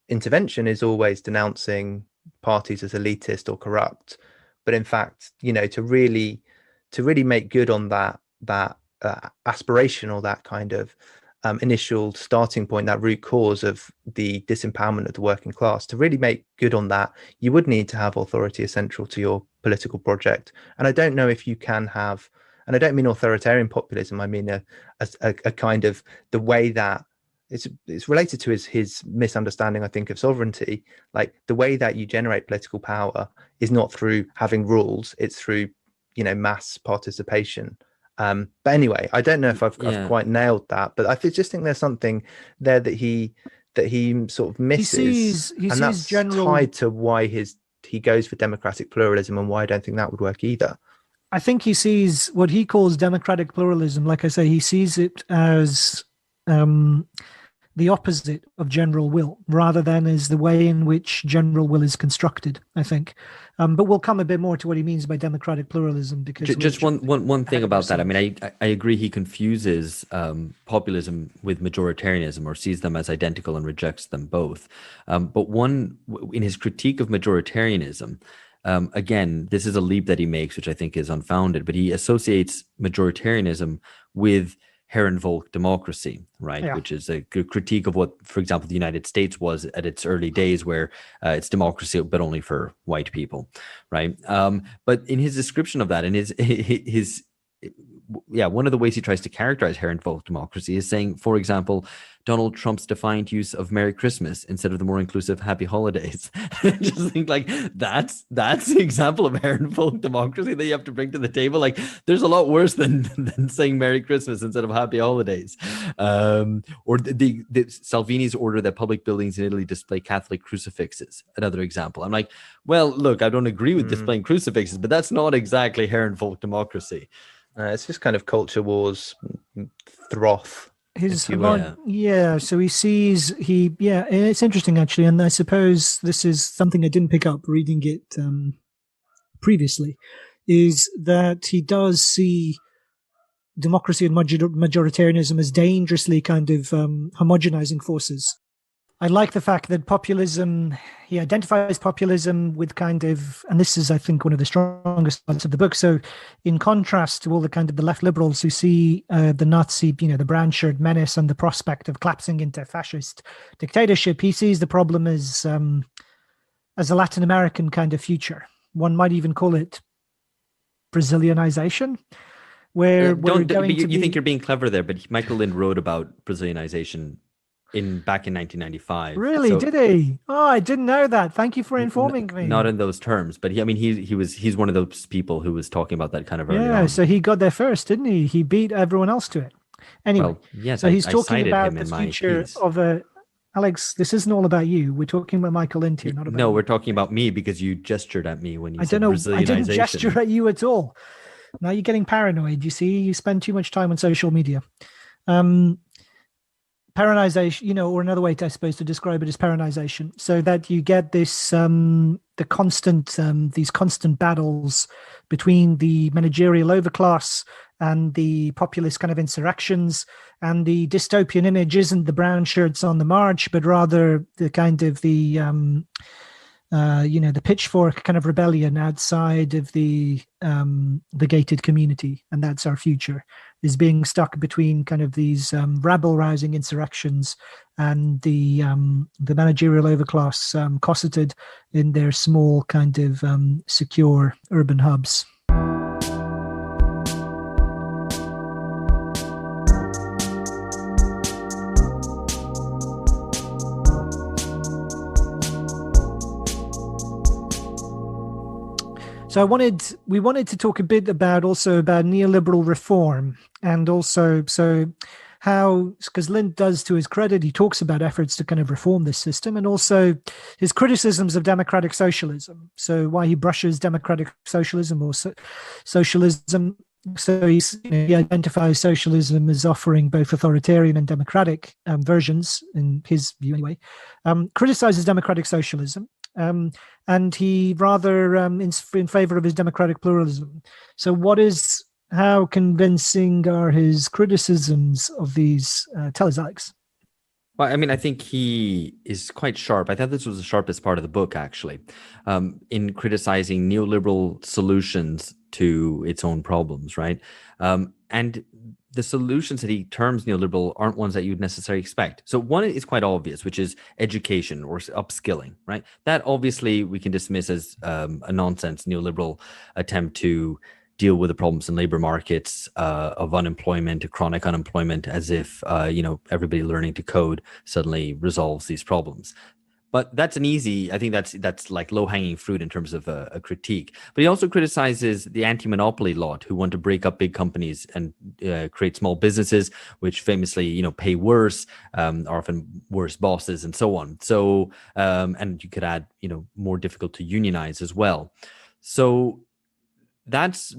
intervention is always denouncing parties as elitist or corrupt. But in fact, to really make good on that aspiration, or that kind of initial starting point, that root cause of the disempowerment of the working class, to really make good on that, you would need to have authority essential to your political project. And I don't know if you can have, and I don't mean authoritarian populism, I mean a kind of the way that it's related to his misunderstanding, I think, of sovereignty. Like the way that you generate political power is not through having rules, it's through mass participation. But anyway, I don't know if I've quite nailed that, but I just think there's something there that he sort of misses. He sees that's tied to why he goes for democratic pluralism, and why I don't think that would work either. I think he sees what he calls democratic pluralism. Like I say, he sees it as the opposite of general will, rather than as the way in which general will is constructed, I think. But we'll come a bit more to what he means by democratic pluralism, because just one thing about that. I mean, I agree he confuses populism with majoritarianism, or sees them as identical and rejects them both. But in his critique of majoritarianism, again, this is a leap that he makes, which I think is unfounded, but he associates majoritarianism with Herrenvolk democracy, right? Yeah. Which is a critique of what, for example, the United States was at its early days, where it's democracy, but only for white people, right? But in his description of that, and his one of the ways he tries to characterize Herrenvolk democracy is saying, for example, Donald Trump's defiant use of Merry Christmas instead of the more inclusive Happy Holidays. Just think like that's the example of Herrenvolk democracy that you have to bring to the table. Like, there's a lot worse than saying Merry Christmas instead of Happy Holidays. Or the Salvini's order that public buildings in Italy display Catholic crucifixes. Another example. I'm like, well, look, I don't agree with displaying crucifixes, but that's not exactly Herrenvolk democracy. It's just kind of culture wars froth. So he sees it's interesting actually, and I suppose this is something I didn't pick up reading it previously, is that he does see democracy and majoritarianism as dangerously kind of homogenizing forces. I like the fact that he identifies populism with kind of, and this is, I think, one of the strongest parts of the book. So in contrast to all the kind of the left liberals who see the Nazi, the brown shirt menace and the prospect of collapsing into fascist dictatorship, he sees the problem as a Latin American kind of future. One might even call it Brazilianization. Where you think you're being clever there, but Michael Lind wrote about Brazilianization back in 1995. Really? So, did he? Oh, I didn't know that. Thank you for informing me. Not in those terms, but he's one of those people who was talking about that kind of early on. So he got there first, didn't he? He beat everyone else to it. Anyway, well, yes, so he's talking about the future of a. Alex, this isn't all about you. We're talking about Michael Lind here, not about. No, we're talking about me, because you gestured at me when you said Brazilianization. I didn't gesture at you at all. Now you're getting paranoid. You see, you spend too much time on social media. Peronization, or another way I suppose to describe it is peronization, so that you get this these constant battles between the managerial overclass and the populist kind of insurrections, and the dystopian image isn't the brown shirts on the march, but rather the kind of the pitchfork kind of rebellion outside of the gated community, and that's our future, is being stuck between kind of these rabble-rousing insurrections and the managerial overclass cosseted in their small kind of secure urban hubs. So we wanted to talk a bit about neoliberal reform, and also how, because Lind does, to his credit, he talks about efforts to kind of reform this system, and also his criticisms of democratic socialism. So why he brushes democratic socialism or socialism. So he identifies socialism as offering both authoritarian and democratic versions, in his view anyway. Criticizes democratic socialism. And he rather in favor of his democratic pluralism. So how convincing are his criticisms of these? Tell us, Alex. Well, I mean, I think he is quite sharp. I thought this was the sharpest part of the book, actually, in criticizing neoliberal solutions to its own problems, right? And the solutions that he terms neoliberal aren't ones that you'd necessarily expect. So one is quite obvious, which is education or upskilling, right? That obviously we can dismiss as a nonsense neoliberal attempt to deal with the problems in labor markets of unemployment, chronic unemployment, as if everybody learning to code suddenly resolves these problems. But that's I think that's like low-hanging fruit in terms of a critique. But he also criticizes the anti-monopoly lot, who want to break up big companies and create small businesses, which famously, pay worse, are often worse bosses, and so on. So, and you could add, more difficult to unionize as well. So that's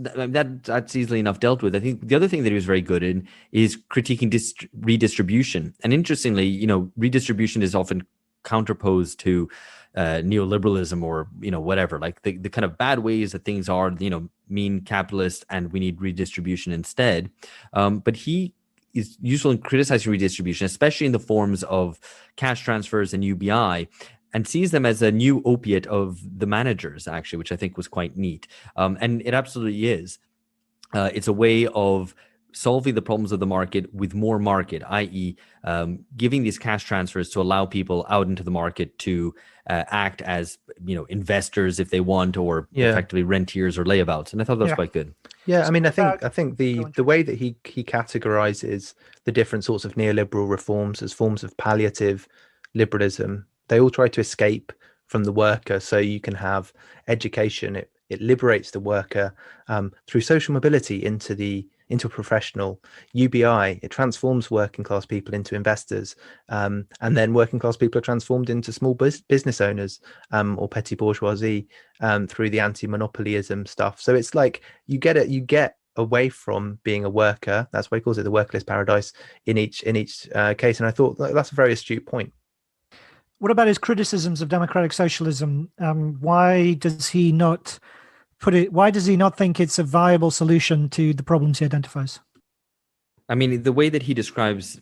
easily enough dealt with. I think the other thing that he was very good in is critiquing redistribution. And interestingly, redistribution is often counterposed to neoliberalism or whatever, like the kind of bad ways that things are, mean capitalist, and we need redistribution instead. But he is useful in criticizing redistribution, especially in the forms of cash transfers and UBI, and sees them as a new opiate of the managers, actually, which I think was quite neat. And it absolutely is. It's a way of solving the problems of the market with more market, i.e., giving these cash transfers to allow people out into the market to act as investors if they want, or effectively rentiers or layabouts. And I thought that was quite good. Yeah, I mean, I think the way that he categorizes the different sorts of neoliberal reforms as forms of palliative liberalism, they all try to escape from the worker. So you can have education; it liberates the worker through social mobility into a professional. UBI, it transforms working class people into investors, and then working class people are transformed into small business owners or petty bourgeoisie through the anti-monopolyism stuff. So it's like you get away from being a worker. That's why he calls it the workless paradise in each case. And I thought that's a very astute point. What about his criticisms of democratic socialism? Why does he not think it's a viable solution to the problems he identifies? I mean, the way that he describes,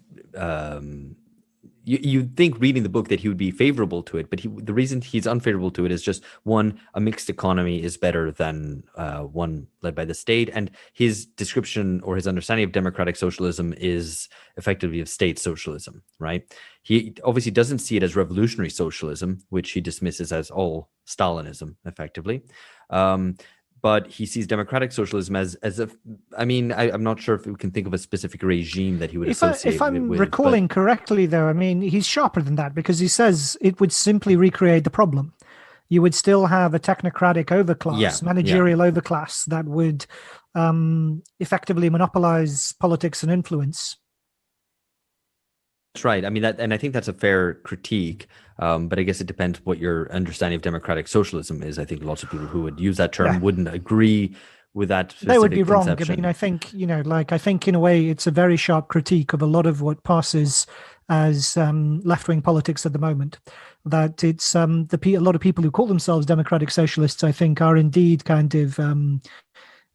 you'd think reading the book that he would be favorable to it, but the reason he's unfavorable to it is just, one, a mixed economy is better than one led by the state, and his description or his understanding of democratic socialism is effectively of state socialism, right? He obviously doesn't see it as revolutionary socialism, which he dismisses as all Stalinism, effectively. But he sees democratic socialism as I'm not sure if we can think of a specific regime that he would associate if I'm it with. recalling correctly, though, I mean, he's sharper than that, because he says it would simply recreate the problem. You would still have a technocratic overclass, managerial overclass that would effectively monopolize politics and influence. That's right. I mean, and I think that's a fair critique. But I guess it depends what your understanding of democratic socialism is. I think lots of people who would use that term wouldn't agree with that specific They would be wrong. conception. I mean, I think in a way it's a very sharp critique of a lot of what passes as left-wing politics at the moment. That it's a lot of people who call themselves democratic socialists, I think, are indeed kind of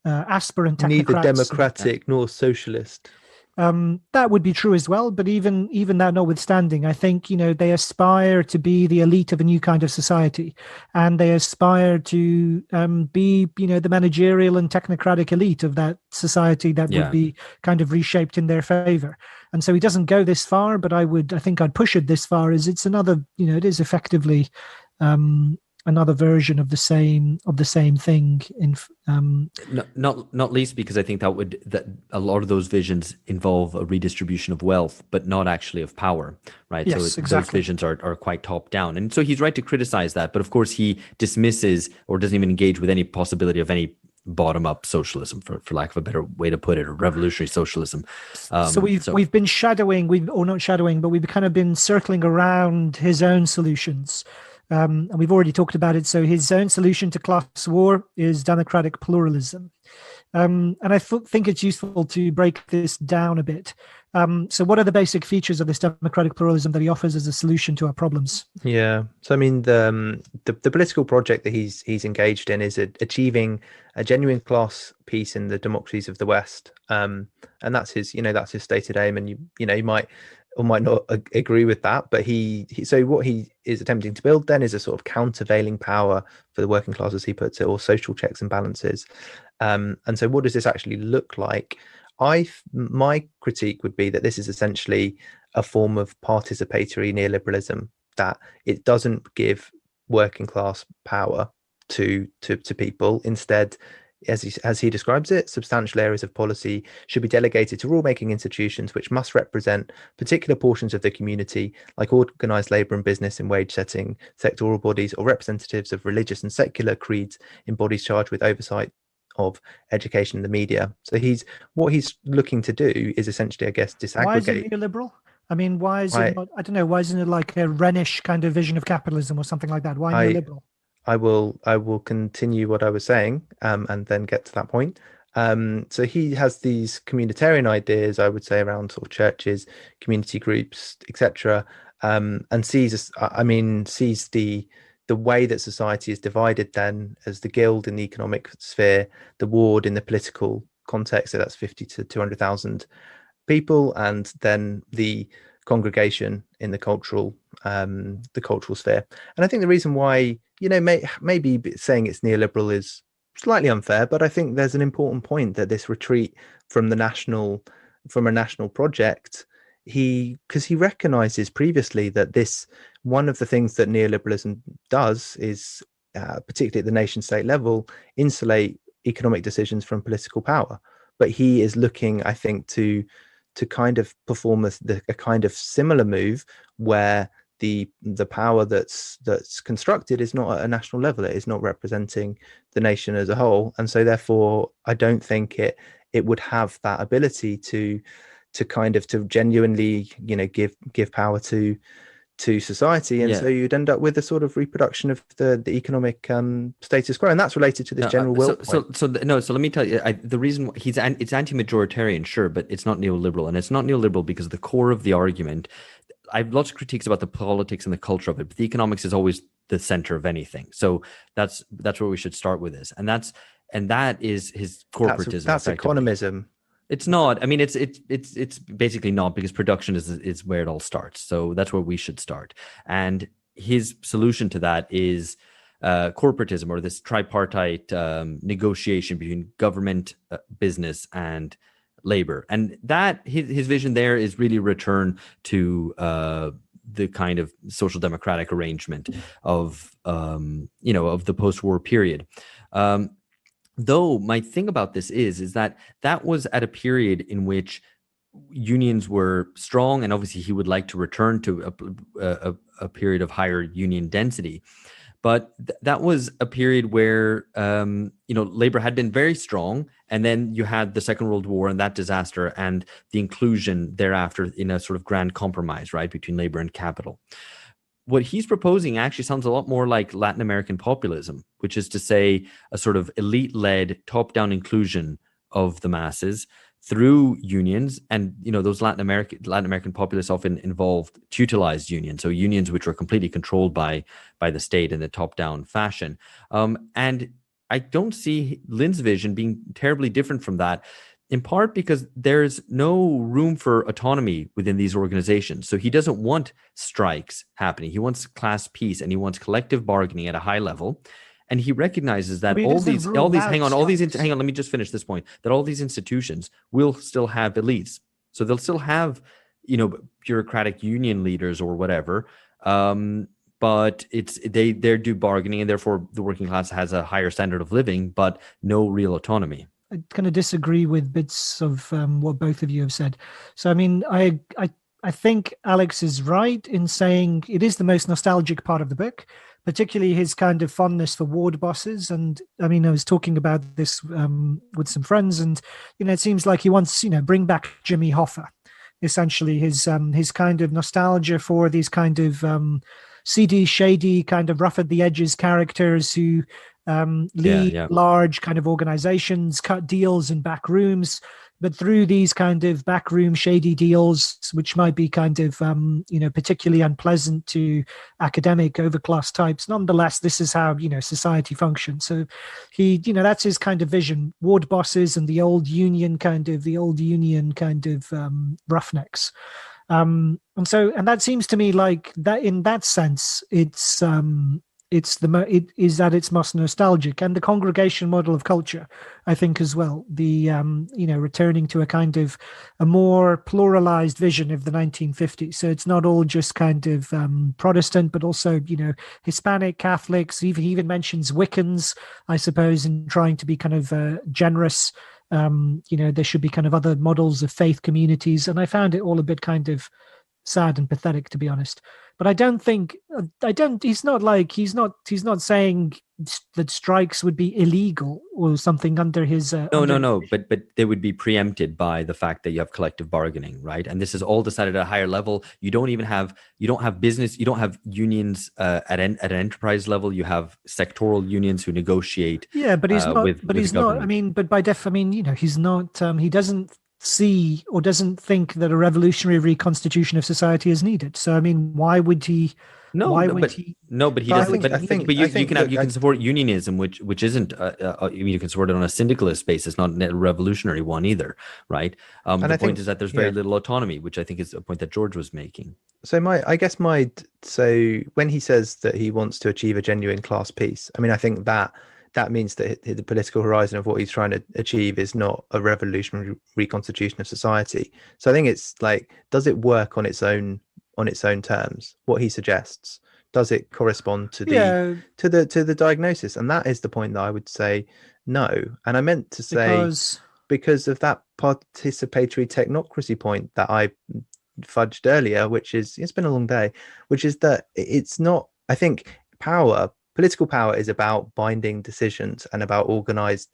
aspirant technocrats. Neither democratic nor socialist. That would be true as well, but even that notwithstanding, I think they aspire to be the elite of a new kind of society, and they aspire to be the managerial and technocratic elite of that society that would be kind of reshaped in their favor. And so he doesn't go this far, but I think I'd push it this far, as it's another, it is effectively another version of the same thing. Not least because I think that a lot of those visions involve a redistribution of wealth, but not actually of power, right? Yes, so exactly. Those visions are quite top down, and so he's right to criticize that. But of course, he dismisses or doesn't even engage with any possibility of any bottom-up socialism, for lack of a better way to put it, or revolutionary socialism. So we've been shadowing, but we've kind of been circling around his own solutions. And we've already talked about it. So his own solution to class war is democratic pluralism. And I think it's useful to break this down a bit. So what are the basic features of this democratic pluralism that he offers as a solution to our problems? Yeah. So I mean, the political project that he's engaged in is achieving a genuine class peace in the democracies of the West. And that's his stated aim. And you might or might not agree with that, but so what he is attempting to build then is a sort of countervailing power for the working class, as he puts it, or social checks and balances. And so what does this actually look like? My critique would be that this is essentially a form of participatory neoliberalism, that it doesn't give working class power to people. Instead, as he describes it, substantial areas of policy should be delegated to rule-making institutions which must represent particular portions of the community, like organised labour and business in wage-setting sectoral bodies, or representatives of religious and secular creeds in bodies charged with oversight of education and the media. So what he's looking to do is essentially, I guess, disaggregate. Why is it neoliberal? I mean, why is it not, I don't know, why isn't it like a Renish kind of vision of capitalism or something like that? Why neoliberal? I will continue what I was saying, and then get to that point. So he has these communitarian ideas, I would say, around sort of churches, community groups, etc., and sees the way that society is divided then as the guild in the economic sphere, the ward in the political context, so that's 50 to 200,000 people, and then the congregation in the cultural sphere. And I think the reason why, maybe saying it's neoliberal is slightly unfair, but I think there's an important point that this retreat from a national project, because he recognizes previously that one of the things that neoliberalism does is, particularly at the nation state level, insulate economic decisions from political power. But he is looking, I think, to kind of perform a kind of similar move where the power that's constructed is not at a national level. It is not representing the nation as a whole, and so therefore I don't think it would have that ability to genuinely give power to society, and so you'd end up with a sort of reproduction of the economic status quo, and that's related to this general will. So let me tell you, the reason it's anti-majoritarian, sure, but it's not neoliberal, and it's not neoliberal because the core of the argument. I have lots of critiques about the politics and the culture of it, but the economics is always the center of anything. So that's where we should start with this, and that is his corporatism. That's economism. It's not. I mean, it's basically not, because production is where it all starts. So that's where we should start. And his solution to that is corporatism, or this tripartite negotiation between government, business, and labor. And that his vision there is really return to the kind of social democratic arrangement of the post-war period. Though my thing about this is that was at a period in which unions were strong, and obviously he would like to return to a period of higher union density. But that was a period where labor had been very strong, and then you had the Second World War and that disaster, and the inclusion thereafter in a sort of grand compromise, right, between labor and capital. What he's proposing actually sounds a lot more like Latin American populism, which is to say a sort of elite-led top-down inclusion of the masses through unions. And those Latin American populists often involved tutelized unions, so unions which were completely controlled by the state in a top-down fashion. And I don't see Lin's vision being terribly different from that, in part because there's no room for autonomy within these organizations. So he doesn't want strikes happening. He wants class peace, and he wants collective bargaining at a high level. And he recognizes that hang on, let me just finish this point, that all these institutions will still have elites. So they'll still have, bureaucratic union leaders or whatever. But they do bargaining, and therefore the working class has a higher standard of living, but no real autonomy. I kind of disagree with bits of what both of you have said. So, I mean, I think Alex is right in saying it is the most nostalgic part of the book, particularly his kind of fondness for ward bosses. And I mean, I was talking about this with some friends, and, it seems like he wants, bring back Jimmy Hoffa, essentially his kind of nostalgia for these kind of seedy, shady, kind of rough at the edges characters who lead large kind of organizations, cut deals in back rooms, but through these kind of backroom shady deals, which might be kind of particularly unpleasant to academic overclass types, nonetheless, this is how society functions. So he, that's his kind of vision: ward bosses and the old union kind of roughnecks. And that seems to me like that. In that sense, it is at its most nostalgic, and the congregation model of culture, I think, as well. The returning to a kind of a more pluralized vision of the 1950s. So it's not all just kind of Protestant, but also Hispanic, Catholics. He even mentions Wiccans, I suppose, in trying to be kind of generous. There should be kind of other models of faith communities, and I found it all a bit kind of sad and pathetic, to be honest. But I don't think he's not saying strikes would be illegal or something under his. No. But they would be preempted by the fact that you have collective bargaining, right? And this is all decided at a higher level. You don't have business. You don't have unions at an enterprise level. You have sectoral unions who negotiate. Yeah, but he's not. With he's not. I mean, but by he's not. He doesn't see or doesn't think that a revolutionary reconstitution of society is needed. So I mean, why would he? But he doesn't. But you can support unionism, which isn't. You can support it on a syndicalist basis, not a revolutionary one either, right? The point is that there's very little autonomy, which I think is a point that George was making. So so when he says that he wants to achieve a genuine class peace, I mean, I think that means that the political horizon of what he's trying to achieve is not a revolutionary reconstitution of society. So I think it's like, does it work on its own terms? What he suggests, does it correspond to the diagnosis? And that is the point that I would say no. And I meant to say because of that participatory technocracy point that I fudged earlier, which is, it's been a long day, which is that it's not, I think political power is about binding decisions and about organized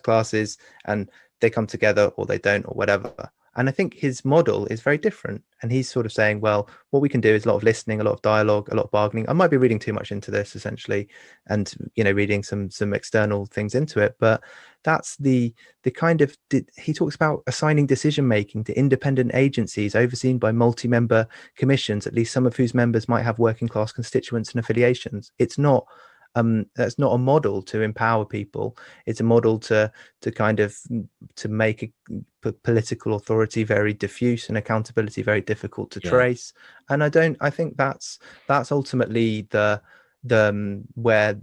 classes, and they come together or they don't or whatever. And I think his model is very different. And he's sort of saying, well, what we can do is a lot of listening, a lot of dialogue, a lot of bargaining. I might be reading too much into this essentially, and, reading some external things into it. But that's the kind of, he talks about assigning decision-making to independent agencies overseen by multi-member commissions, at least some of whose members might have working class constituents and affiliations. It's not, that's not a model to empower people. It's a model to make a political authority very diffuse and accountability very difficult to trace. And I think that's ultimately the where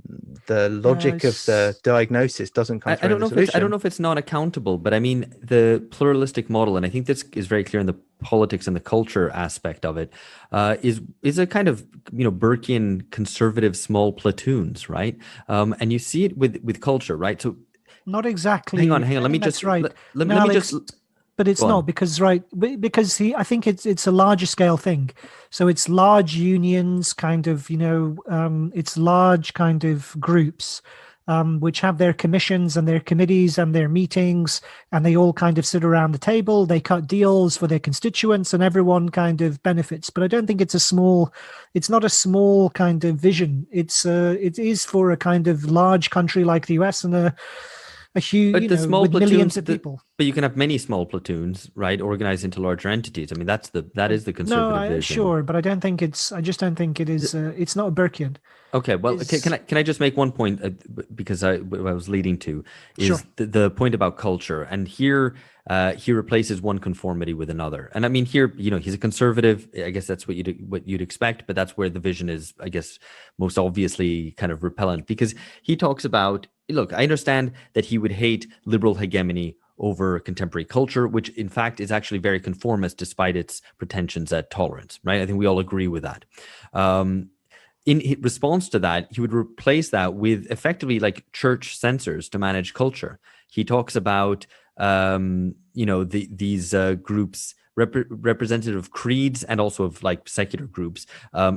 the logic of the diagnosis doesn't come from. I don't know if it's not accountable, but I mean the pluralistic model, and I think this is very clear in the politics and the culture aspect of it, is a kind of Burkean conservative small platoons, right? And you see it with culture, right? So not exactly. Hang on. Let me just right. Let me just. But it's not because I think it's a larger scale thing. So it's large unions, kind of, it's large kind of groups, which have their commissions and their committees and their meetings, and they all kind of sit around the table. They cut deals for their constituents, and everyone kind of benefits. But I don't think it's not a small kind of vision. It is for a kind of large country like the US and a huge, with millions of people. But you can have many small platoons, right, organized into larger entities. I mean, that is the conservative vision. Sure, but I just don't think it is. It's not a Burkean. Okay, well, can I just make one point, because I was leading to is sure. the point about culture, and here he replaces one conformity with another. And I mean, here, he's a conservative. I guess that's what you'd expect, but that's where the vision is, I guess, most obviously kind of repellent, because he talks about, look, I understand that he would hate liberal hegemony over contemporary culture, which in fact is actually very conformist despite its pretensions at tolerance, right? I think we all agree with that. In response to that, he would replace that with effectively like church censors to manage culture. He talks about, these groups, representative creeds and also of like secular groups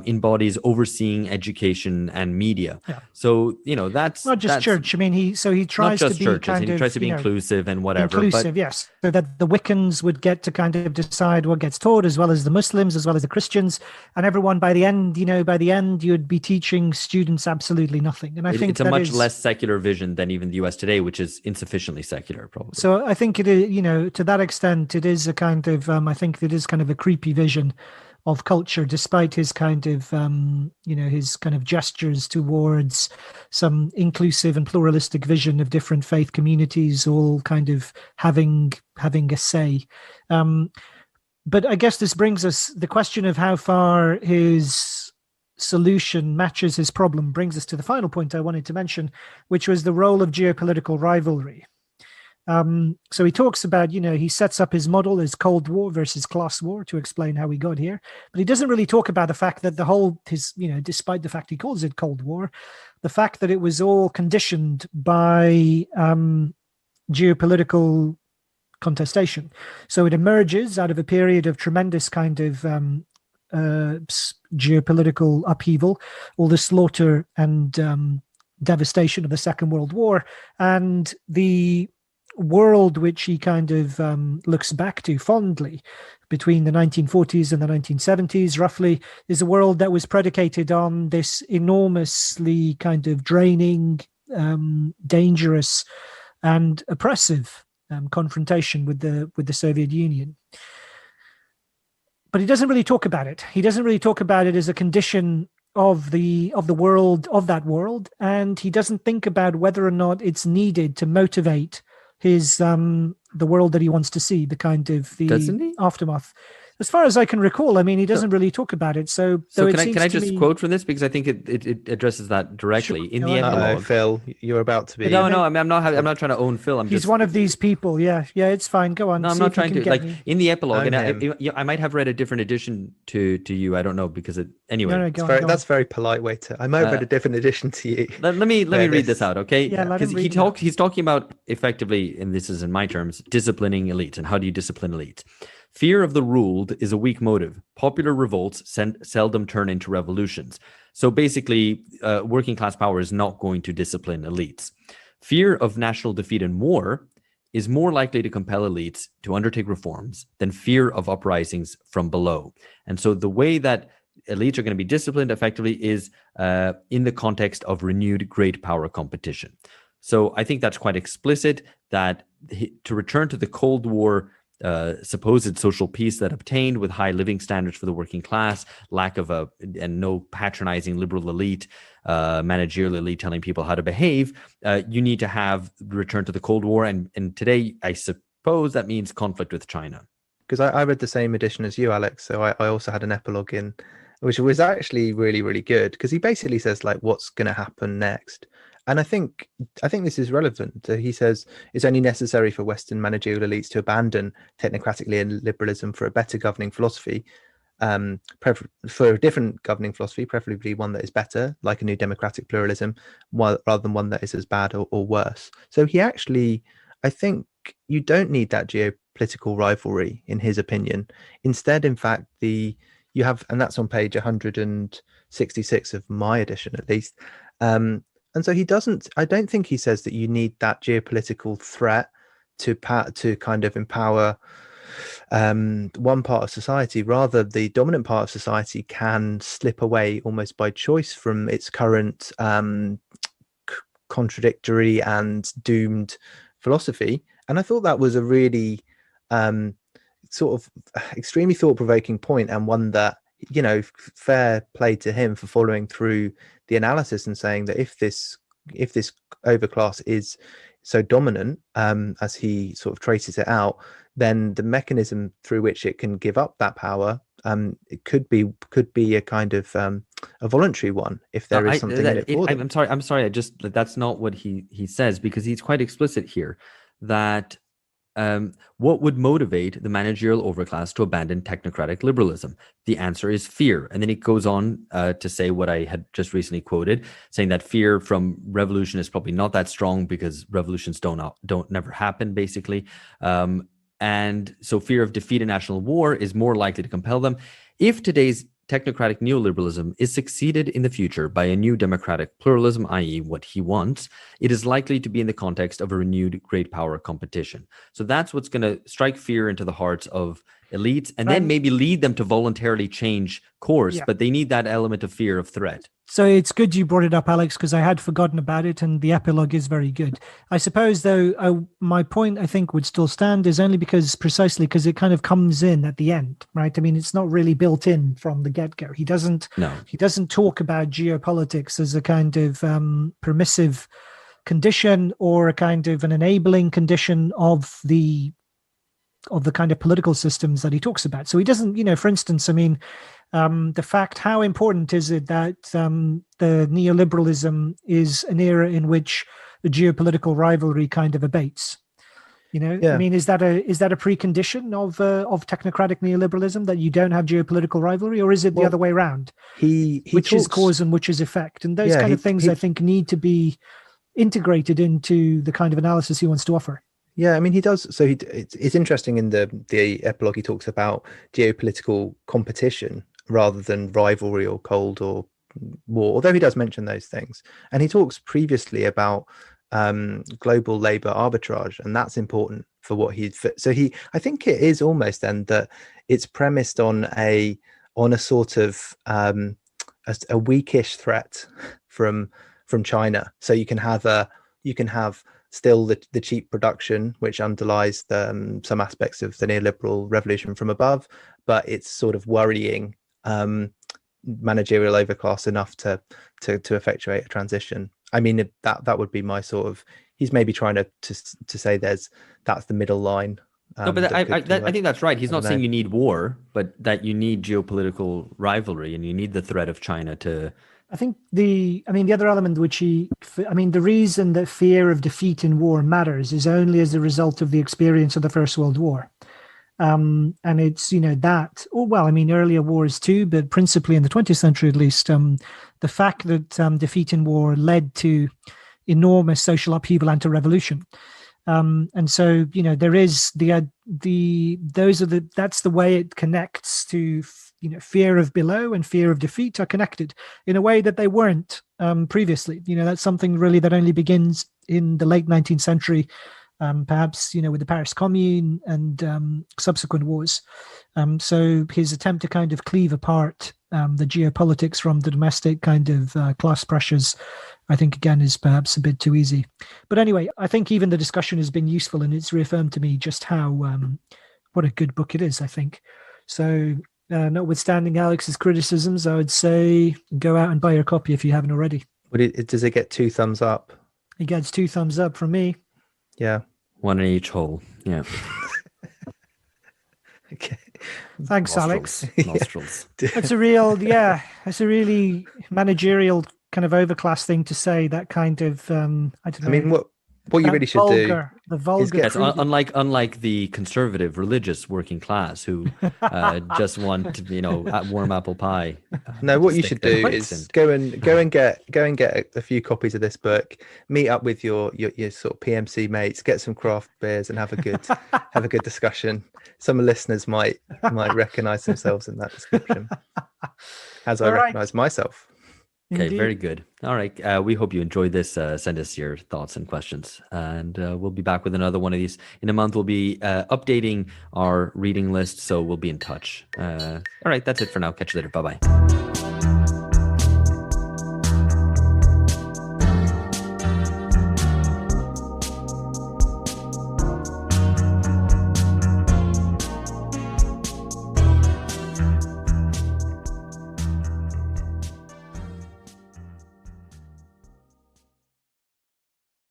in bodies overseeing education and media. Yeah. So that's not just church. I mean, he tries to be he tries to be inclusive and whatever. Inclusive, yes, so that the Wiccans would get to kind of decide what gets taught, as well as the Muslims, as well as the Christians, and everyone. By the end, you'd be teaching students absolutely nothing. And I think it's a much less secular vision than even the US today, which is insufficiently secular, probably. So I think it is, to that extent, it is a kind of. I think it is kind of a creepy vision of culture, despite his kind of, his kind of gestures towards some inclusive and pluralistic vision of different faith communities, all kind of having a say. But I guess this brings us the question of how far his solution matches his problem brings us to the final point I wanted to mention, which was the role of geopolitical rivalry. So he talks about, he sets up his model as Cold War versus class war to explain how we got here. But he doesn't really talk about the fact that despite the fact he calls it Cold War, the fact that it was all conditioned by geopolitical contestation. So it emerges out of a period of tremendous kind of geopolitical upheaval, all the slaughter and devastation of the Second World War, and the world which he kind of looks back to fondly between the 1940s and the 1970s, roughly, is a world that was predicated on this enormously kind of draining, dangerous, and oppressive confrontation with the Soviet Union. But he doesn't really talk about it. He doesn't really talk about it as a condition of the world, of that world, and he doesn't think about whether or not it's needed to motivate his the world that he wants to see, the kind of the aftermath. As far as I can recall, I mean, he doesn't really talk about it. So can I just quote from this, because I think it addresses that directly. Sure. In the epilogue, Phil, you're about to be. No, I'm not trying to own Phil. He's one of these people. Yeah, it's fine. Go on. No, I'm not trying to. Like in the epilogue, and I might have read a different edition to you. I don't know, because anyway. No, that's a very polite way to. I might have read a different edition to you. Let me read this out, okay? Yeah, because he's talking about effectively, and this is in my terms, disciplining elites, and how do you discipline elites? Fear of the ruled is a weak motive. Popular revolts seldom turn into revolutions. So basically, working class power is not going to discipline elites. Fear of national defeat in war is more likely to compel elites to undertake reforms than fear of uprisings from below. And so the way that elites are going to be disciplined effectively is in the context of renewed great power competition. So I think that's quite explicit, that to return to the Cold War supposed social peace that obtained with high living standards for the working class, lack of and no patronizing liberal elite, managerial elite telling people how to behave, you need to have return to the Cold War. And today, I suppose that means conflict with China. Because I read the same edition as you, Alex. So I also had an epilogue in, which was actually really, really good, because he basically says, like, what's going to happen next. And I think this is relevant. He says it's only necessary for Western managerial elites to abandon technocratic liberalism for a better governing philosophy, for a different governing philosophy, preferably one that is better, like a new democratic pluralism, rather than one that is as bad or worse. So he actually, I think you don't need that geopolitical rivalry, in his opinion. Instead, in fact, you have, and that's on page 166 of my edition, at least. And so I don't think he says that you need that geopolitical threat to kind of empower one part of society. Rather, the dominant part of society can slip away almost by choice from its current contradictory and doomed philosophy. And I thought that was a really sort of extremely thought-provoking point, and one that, fair play to him for following through the analysis and saying that if this overclass is so dominant, as he sort of traces it out, then the mechanism through which it can give up that power, it could be a kind of a voluntary one, if there is something in it for them. I'm sorry. That's not what he says, because he's quite explicit here that what would motivate the managerial overclass to abandon technocratic liberalism? The answer is fear. And then he goes on to say what I had just recently quoted, saying that fear from revolution is probably not that strong because revolutions don't never happen, basically. And so fear of defeat in national war is more likely to compel them. If today's technocratic neoliberalism is succeeded in the future by a new democratic pluralism, i.e. what he wants, it is likely to be in the context of a renewed great power competition. So that's what's going to strike fear into the hearts of elites, and then maybe lead them to voluntarily change course, but they need that element of fear of threat. So it's good you brought it up, Alex, because I had forgotten about it, and the epilogue is very good. I suppose, though, my point, I think, would still stand, is only precisely because it kind of comes in at the end, right? I mean, it's not really built in from the get-go. He doesn't talk about geopolitics as a kind of permissive condition or a kind of an enabling condition of the kind of political systems that he talks about. So he doesn't, for instance, I mean, the fact, how important is it that the neoliberalism is an era in which the geopolitical rivalry kind of abates? I mean, is that a precondition of technocratic neoliberalism, that you don't have geopolitical rivalry, or is it the other way around? Which is cause and which is effect, and those kind of things I think need to be integrated into the kind of analysis he wants to offer. Yeah, I mean, he does. So it's interesting in the epilogue, he talks about geopolitical competition rather than rivalry or cold or war, although he does mention those things. And he talks previously about global labor arbitrage, and that's important for what I think it is almost then that it's premised on a sort of a weakish threat from China. So you can have still the cheap production, which underlies some aspects of the neoliberal revolution from above, but it's sort of worrying managerial overclass enough to effectuate a transition. I mean, that would be my sort of. He's maybe trying to say that's the middle line. No, but I think that's right. He's not saying you need war, but that you need geopolitical rivalry and you need the threat of China to. I think the other element the reason that fear of defeat in war matters is only as a result of the experience of the First World War. And it's, earlier wars too, but principally in the 20th century, at least, the fact that defeat in war led to enormous social upheaval and to revolution. And so, there is that's the way it connects to, fear of below and fear of defeat are connected in a way that they weren't previously. That's something really that only begins in the late 19th century, perhaps, with the Paris Commune and subsequent wars. So his attempt to kind of cleave apart the geopolitics from the domestic kind of class pressures, I think, again, is perhaps a bit too easy. But anyway, I think even the discussion has been useful, and it's reaffirmed to me just how, what a good book it is, I think. So notwithstanding Alex's criticisms, I would say go out and buy your copy if you haven't already. Does it get 2 thumbs up? It gets 2 thumbs up from me. Yeah. 1 in each hole. Yeah. Okay. Thanks, Nostrils. Alex. Nostrils. It's a really managerial kind of overclass thing to say, that kind of, I don't know. I mean, what you really should do. The vulgar. Yes, unlike the conservative religious working class who just want warm apple pie. No, what you should do is go and get a few copies of this book. Meet up with your sort of PMC mates, get some craft beers, and have a good discussion. Some listeners might recognise themselves in that description, as I recognise myself. Okay, Indeed. very good. All right. We hope you enjoyed this. Send us your thoughts and questions. And we'll be back with another one of these. In a month, we'll be updating our reading list. So we'll be in touch. All right. That's it for now. Catch you later. Bye-bye.